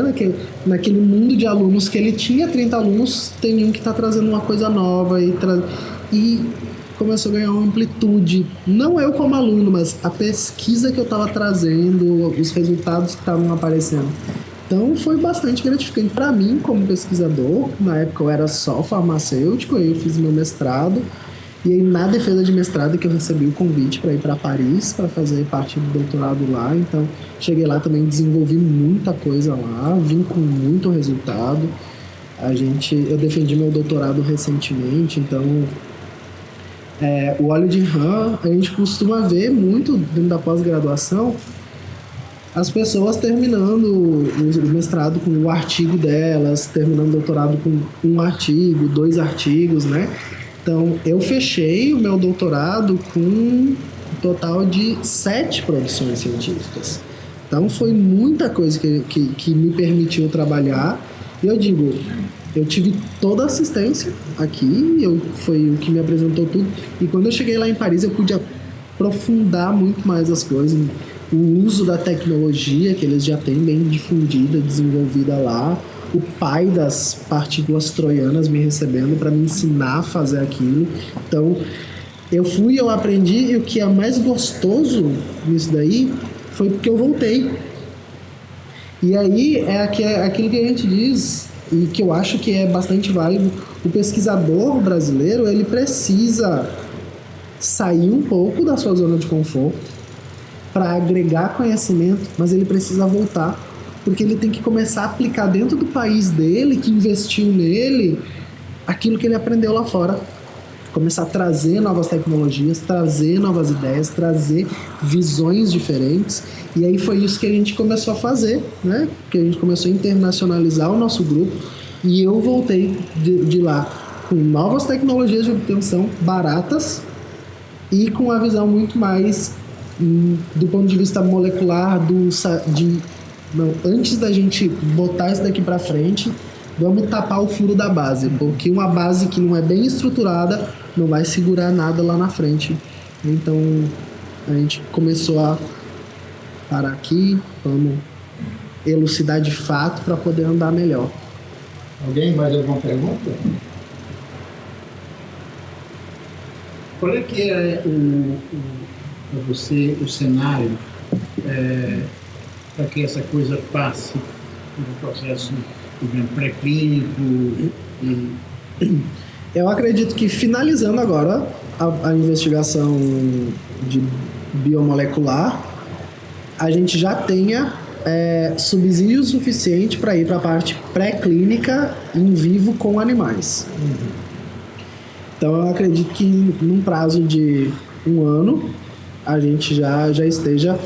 naquele mundo de alunos que ele tinha, 30 alunos, tem um que está trazendo uma coisa nova e começou a ganhar uma amplitude, não eu como aluno, mas a pesquisa que eu estava trazendo, os resultados que estavam aparecendo. Então foi bastante gratificante para mim como pesquisador. Na época eu era só farmacêutico, aí eu fiz meu mestrado. E aí na defesa de mestrado que eu recebi o convite para ir para Paris para fazer parte do doutorado lá. Então cheguei lá também, desenvolvi muita coisa lá, vim com muito resultado. Eu defendi meu doutorado recentemente, então o óleo de rã a gente costuma ver muito dentro da pós-graduação as pessoas terminando o mestrado com o artigo delas, terminando o doutorado com um artigo, 2 artigos, né? Então, eu fechei o meu doutorado com um total de 7 produções científicas. Então, foi muita coisa que me permitiu trabalhar. E eu digo, eu tive toda a assistência aqui, foi o que me apresentou tudo. E quando eu cheguei lá em Paris, eu pude aprofundar muito mais as coisas. O uso da tecnologia que eles já têm bem difundida, desenvolvida lá. O pai das partículas troianas me recebendo para me ensinar a fazer aquilo. Então, eu aprendi, e o que é mais gostoso nisso daí foi porque eu voltei. E aí é aquilo que a gente diz, e que eu acho que é bastante válido, o pesquisador brasileiro, ele precisa sair um pouco da sua zona de conforto para agregar conhecimento, mas ele precisa voltar, porque ele tem que começar a aplicar dentro do país dele, que investiu nele, aquilo que ele aprendeu lá fora. Começar a trazer novas tecnologias, trazer novas ideias, trazer visões diferentes. E aí foi isso que a gente começou a fazer, né? Que a gente começou a internacionalizar o nosso grupo. E eu voltei de lá com novas tecnologias de obtenção baratas e com a visão muito mais do ponto de vista molecular, antes da gente botar isso daqui para frente, vamos tapar o furo da base, porque uma base que não é bem estruturada não vai segurar nada lá na frente. Então a gente começou a parar aqui, vamos elucidar de fato para poder andar melhor. Alguém mais alguma pergunta? Qual é que é para você o cenário para que essa coisa passe no processo pré-clínico? Eu acredito que finalizando agora a investigação de biomolecular, a gente já tenha subsídio suficiente para ir para a parte pré-clínica em vivo com animais. Então eu acredito que num prazo de 1 ano a gente já esteja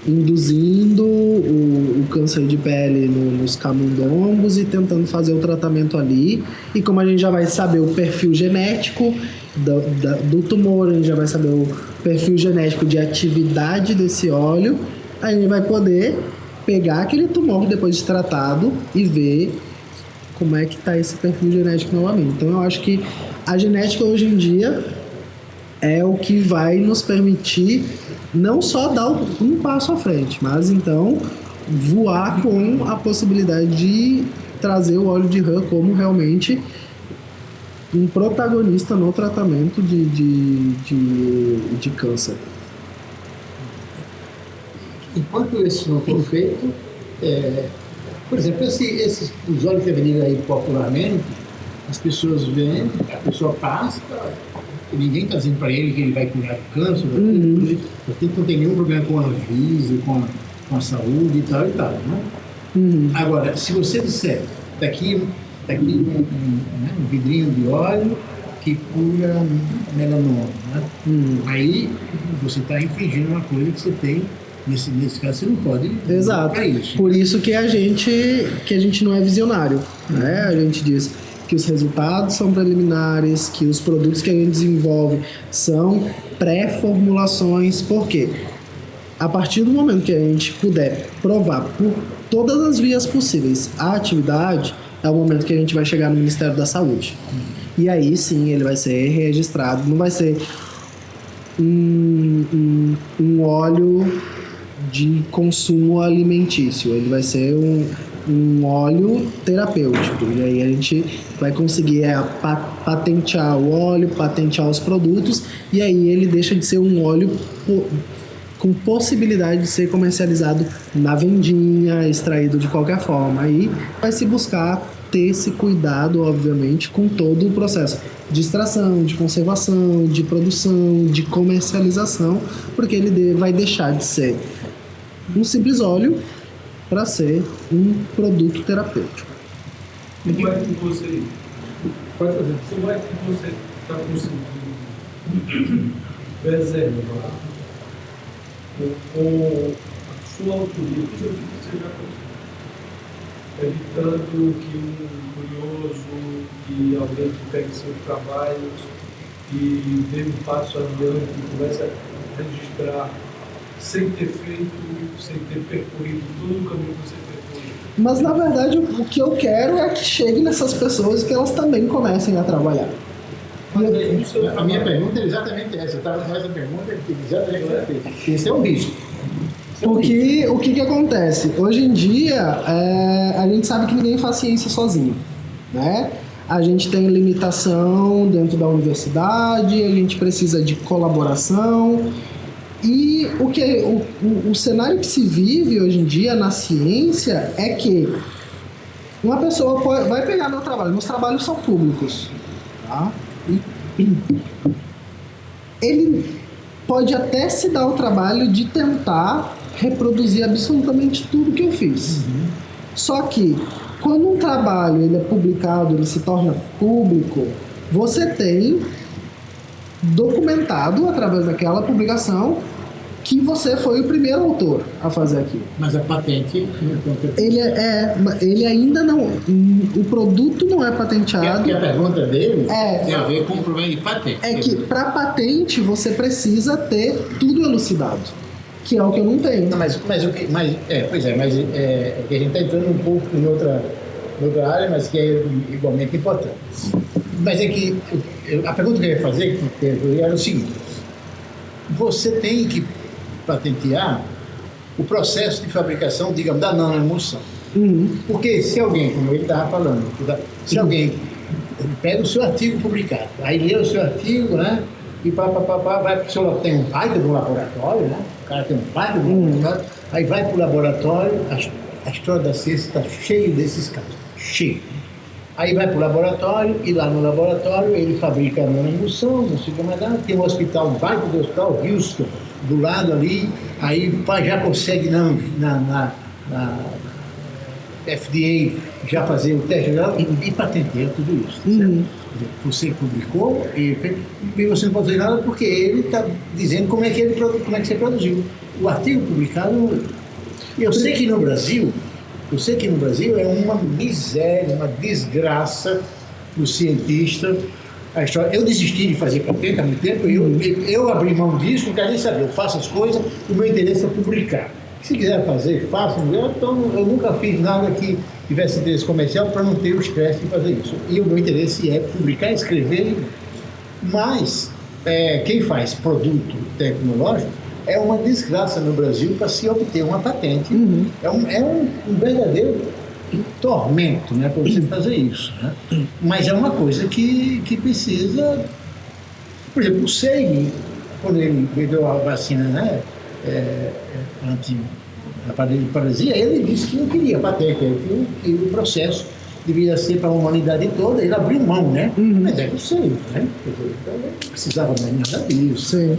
induzindo o câncer de pele nos camundongos e tentando fazer o tratamento ali. E como a gente já vai saber o perfil genético do tumor, a gente já vai saber o perfil genético de atividade desse óleo, a gente vai poder pegar aquele tumor depois de tratado e ver como é que está esse perfil genético novamente. Então eu acho que a genética hoje em dia é o que vai nos permitir não só dar um passo à frente, mas então voar com a possibilidade de trazer o óleo de rã como realmente um protagonista no tratamento de câncer. Enquanto isso não for feito, por exemplo, os óleos que vendem aí popularmente, as pessoas veem, a pessoa passa, ninguém está dizendo para ele que ele vai curar do câncer, porque não tem nenhum problema com a Anvisa, com a saúde e tal, né? Agora, se você disser, daqui um vidrinho de óleo que cura melanoma, né? Aí você está infringindo uma coisa que você tem. Nesse caso, você não pode. Exato. Isso. Por isso que a gente não é visionário, né? A gente diz que os resultados são preliminares, que os produtos que a gente desenvolve são pré-formulações. Por quê? A partir do momento que a gente puder provar por todas as vias possíveis a atividade, é o momento que a gente vai chegar no Ministério da Saúde. E aí sim ele vai ser registrado, não vai ser um óleo de consumo alimentício, ele vai ser um óleo terapêutico, e aí a gente vai conseguir patentear o óleo, patentear os produtos, e aí ele deixa de ser um óleo com possibilidade de ser comercializado na vendinha, extraído de qualquer forma. Aí vai se buscar ter esse cuidado, obviamente, com todo o processo de extração, de conservação, de produção, de comercialização, porque ele vai deixar de ser um simples óleo para ser um produto terapêutico. Como é que você... Pode fazer. Como é que você está conseguindo preservar com a sua autoria, tudo aquilo que você já conseguiu, evitando que um curioso, que alguém que pegue seus trabalhos e dê um passo adiante e comece a registrar sem ter feito, sem ter percorrido todo o caminho que você percorreu? Mas, na verdade, o que eu quero é que chegue nessas pessoas e que elas também comecem a trabalhar. A minha pergunta é exatamente essa. Eu estava com essa pergunta exatamente essa. Esse é um risco. O que acontece? Hoje em dia, a gente sabe que ninguém faz ciência sozinho, né? A gente tem limitação dentro da universidade, a gente precisa de colaboração. E o cenário que se vive hoje em dia na ciência é que uma pessoa vai pegar meu trabalho, meus trabalhos são públicos, tá? Ele pode até se dar o trabalho de tentar reproduzir absolutamente tudo que eu fiz. Só que quando um trabalho ele é publicado, ele se torna público, você tem documentado através daquela publicação que você foi o primeiro autor a fazer aquilo. Mas a patente... Ele ainda não... O produto não é patenteado. Porque a pergunta dele tem a ver com o problema de patente. É que para patente você precisa ter tudo elucidado, que é o que eu não tenho. Não, mas que a gente está entrando um pouco em outra área, mas que é igualmente importante. Mas é que a pergunta que eu ia fazer era o seguinte: você tem que patentear o processo de fabricação, digamos, da nanoemulsão. Porque se alguém, como ele estava falando, se alguém pega o seu artigo publicado, aí lê o seu artigo, né, e vai para o seu, tem um baita do laboratório, né, o cara tem um baita do laboratório, aí vai para o laboratório, a história da ciência está cheia desses casos, cheio. Aí vai para o laboratório, e lá no laboratório ele fabrica a nanoemulsão, não sei o que mais nada, tem um hospital, um baita do hospital, Houston, do lado ali, aí já consegue na FDA já fazer o teste e patenteia tudo isso. Certo? Você publicou e você não pode fazer nada porque ele está dizendo como é que você produziu. O artigo publicado, eu sei que no Brasil é uma miséria, uma desgraça para o cientista. A história, eu desisti de fazer patente há muito tempo, eu abri mão disso, não quero nem saber, eu faço as coisas, o meu interesse é publicar. Se quiser fazer, façam. Então, eu nunca fiz nada que tivesse interesse comercial para não ter o estresse de fazer isso. E o meu interesse é publicar, escrever. Mas quem faz produto tecnológico é uma desgraça no Brasil para se obter uma patente. É um verdadeiro tormento, né, para você fazer isso. Né? Mas é uma coisa que precisa... Por exemplo, o Seig, quando ele deu a vacina, né, anti a paralisia, ele disse que não queria patente, que o processo devia ser para a humanidade toda, ele abriu mão, né? Mas é que sei, né? Então não precisava mais nada disso. Sim.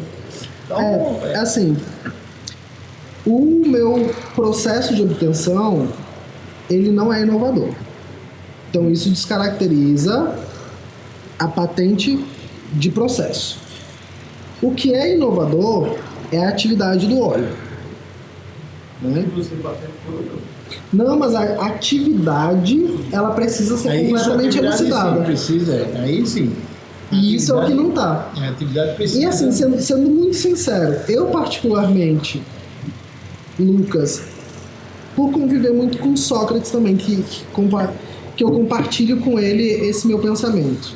Então, assim, o meu processo de obtenção, ele não é inovador. Então isso descaracteriza a patente de processo. O que é inovador é a atividade do óleo. Né? Não, mas a atividade ela precisa ser completamente elucidada. Aí sim. E isso é o que não está. A atividade precisa. E assim, sendo muito sincero, eu particularmente, Lucas, por conviver muito com Sócrates também, que eu compartilho com ele esse meu pensamento.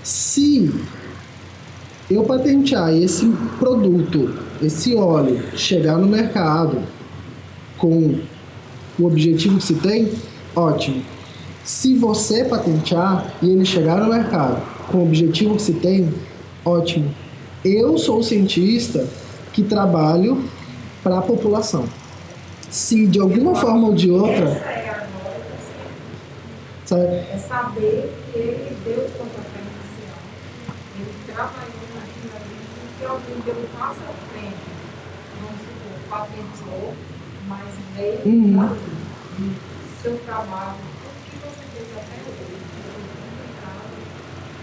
Se eu patentear esse produto, esse óleo, chegar no mercado com o objetivo que se tem, ótimo. Se você patentear e ele chegar no mercado com o objetivo que se tem, ótimo. Eu sou o cientista que trabalho para a população. Se de alguma forma ou de outra, Essa é agora, sabe, é saber que ele deu o pontapé inicial. Ele trabalhou naquilo ali, e que alguém deu um passo à frente. Vamos supor, patenteou, mas veio dali. Seu trabalho, tudo que você fez até hoje,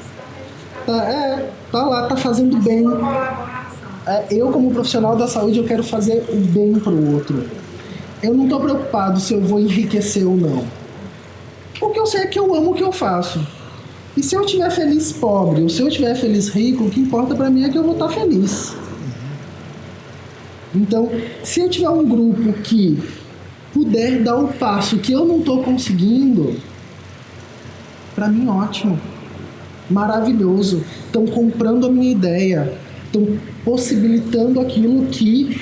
está registrado. tá lá, tá fazendo bem. Sua colaboração. Eu, como profissional da saúde, eu quero fazer o bem pro outro. Eu não tô preocupado se eu vou enriquecer ou não. O que eu sei é que eu amo o que eu faço. E se eu estiver feliz pobre, ou se eu estiver feliz rico, o que importa pra mim é que eu vou estar feliz. Então, se eu tiver um grupo que puder dar o passo que eu não tô conseguindo, pra mim ótimo. Maravilhoso. Estão comprando a minha ideia. Estão possibilitando aquilo que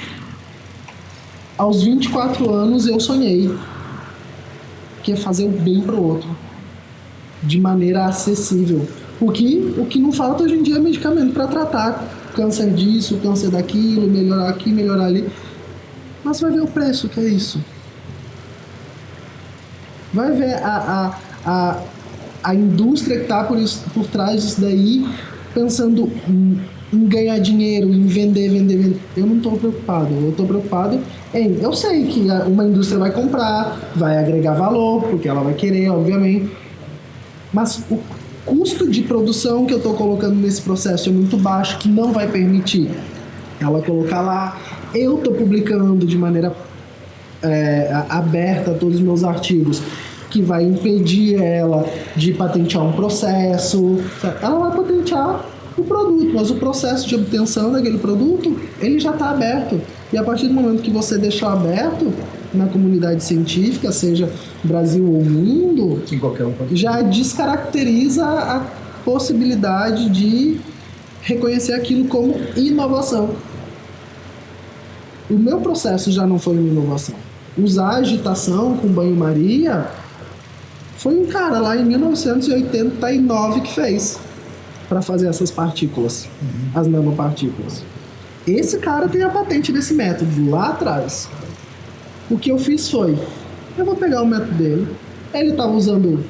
aos 24 anos eu sonhei, que é fazer o bem pro outro de maneira acessível. O que não falta hoje em dia é medicamento para tratar câncer disso, câncer daquilo, melhorar aqui, melhorar ali. Mas vai ver o preço que é isso. Vai ver a indústria que está por trás disso daí, pensando em ganhar dinheiro, em vender. Eu não estou preocupado. Eu estou preocupado em... Eu sei que uma indústria vai comprar, vai agregar valor, porque ela vai querer, obviamente. Mas o custo de produção que eu estou colocando nesse processo é muito baixo, que não vai permitir ela colocar lá. Eu estou publicando de maneira aberta todos os meus artigos, que vai impedir ela de patentear um processo. Ela vai patentear o produto, mas o processo de obtenção daquele produto, ele já está aberto. E a partir do momento que você deixar aberto na comunidade científica, seja Brasil ou mundo, Sim, qualquer um pode. já descaracteriza a possibilidade de reconhecer aquilo como inovação. O meu processo já não foi uma inovação. Usar a agitação com banho-maria foi um cara lá em 1989 que fez para fazer essas partículas, as nanopartículas. Esse cara tem a patente desse método lá atrás. O que eu fiz foi, eu vou pegar o método dele, ele estava usando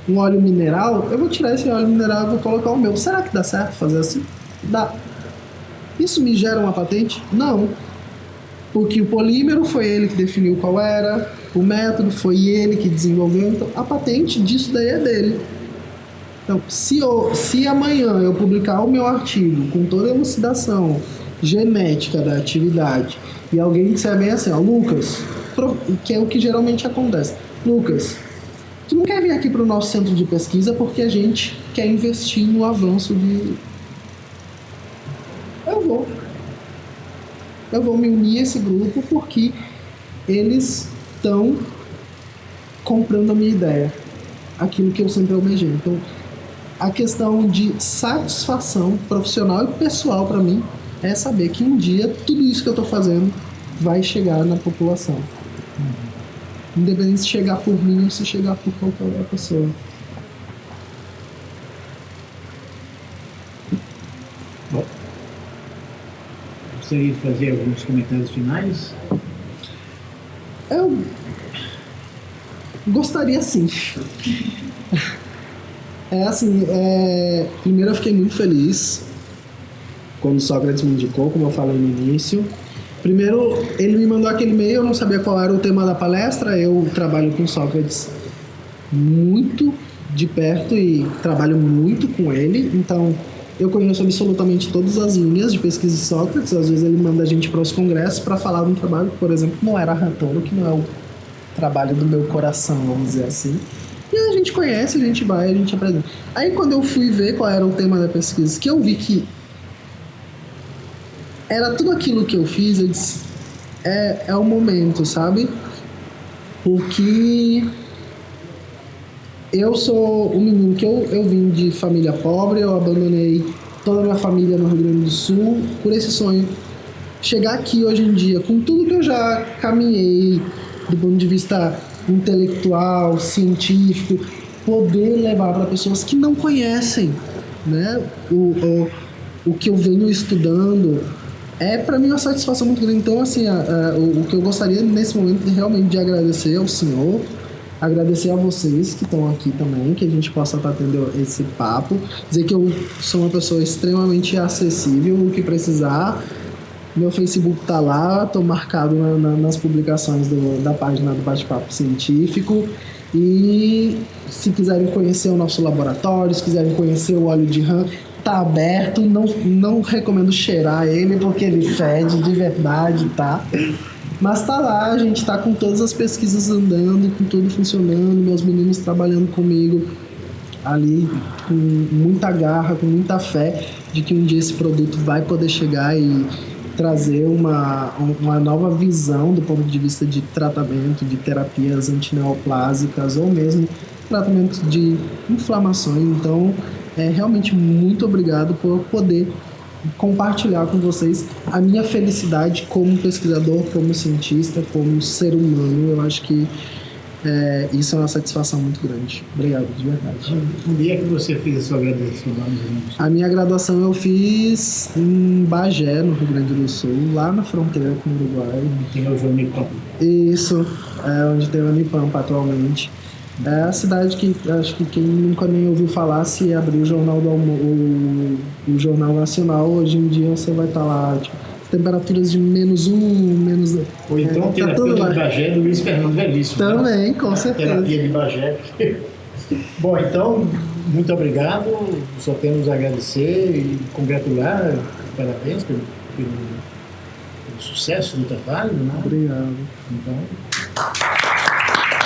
um óleo mineral, eu vou tirar esse óleo mineral e vou colocar o meu. Será que dá certo fazer assim? Dá. Isso me gera uma patente? Não. Porque o polímero foi ele que definiu qual era, o método foi ele que desenvolveu, então a patente disso daí é dele. Então, se amanhã eu publicar o meu artigo com toda a elucidação genética da atividade e alguém disser bem assim, ó, Lucas, que é o que geralmente acontece, Lucas, tu não quer vir aqui para o nosso centro de pesquisa porque a gente quer investir no avanço de... Eu vou me unir a esse grupo porque eles estão comprando a minha ideia, aquilo que eu sempre almejei. Então, a questão de satisfação profissional e pessoal para mim é saber que um dia tudo isso que eu estou fazendo vai chegar na população. Independente se chegar por mim ou se chegar por qualquer outra pessoa. Bom, gostaria de fazer alguns comentários finais? Eu gostaria sim. Primeiro eu fiquei muito feliz quando Sócrates me indicou, como eu falei no início. Primeiro, ele me mandou aquele e-mail, eu não sabia qual era o tema da palestra. Eu trabalho com Sócrates muito de perto e trabalho muito com ele, então eu conheço absolutamente todas as linhas de pesquisa de Sócrates. Às vezes ele manda a gente para os congressos para falar de um trabalho que, por exemplo, não era Ratouro, que não é o trabalho do meu coração, vamos dizer assim. E a gente conhece, a gente vai, a gente apresenta. Aí quando eu fui ver qual era o tema da pesquisa, que eu vi que era tudo aquilo que eu fiz, eu disse, é o momento, sabe? Porque eu sou um menino que eu vim de família pobre, eu abandonei toda a minha família no Rio Grande do Sul por esse sonho. Chegar aqui hoje em dia, com tudo que eu já caminhei, do ponto de vista intelectual, científico, poder levar para pessoas que não conhecem, né, o que eu venho estudando, É para mim uma satisfação muito grande. Então, assim, o que eu gostaria nesse momento realmente de agradecer ao senhor, agradecer a vocês que estão aqui também, que a gente possa estar tendo esse papo, dizer que eu sou uma pessoa extremamente acessível, o que precisar. Meu Facebook tá lá, tô marcado nas publicações da página do Bate-Papo Científico. E se quiserem conhecer o nosso laboratório, se quiserem conhecer o óleo de rã, tá aberto. Não recomendo cheirar ele porque ele fede de verdade, tá? Mas tá lá, a gente tá com todas as pesquisas andando, com tudo funcionando, meus meninos trabalhando comigo ali com muita garra, com muita fé de que um dia esse produto vai poder chegar e trazer uma nova visão do ponto de vista de tratamento, de terapias antineoplásicas ou mesmo tratamento de inflamações. Então, realmente muito obrigado por poder compartilhar com vocês a minha felicidade como pesquisador, como cientista, como ser humano. Eu acho que isso é uma satisfação muito grande. Obrigado, de verdade. Onde é que você fez a sua graduação lá nos anos? A minha graduação eu fiz em Bagé, no Rio Grande do Sul, lá na fronteira com o Uruguai. Tem o João Nipam. Isso, onde tem o Unipampa atualmente. É a cidade que acho que quem nunca nem ouviu falar, se abrir o Jornal o Jornal Nacional, hoje em dia você vai estar lá, tipo, temperaturas de -1, menos... Ou então tá terapia tudo de lá. Bagé do Luiz Fernando Veríssimo. Também, com certeza. Terapia de Bagé. Bom, então, muito obrigado. Só temos a agradecer e congratular. Parabéns pelo sucesso do trabalho, né? Obrigado. Então,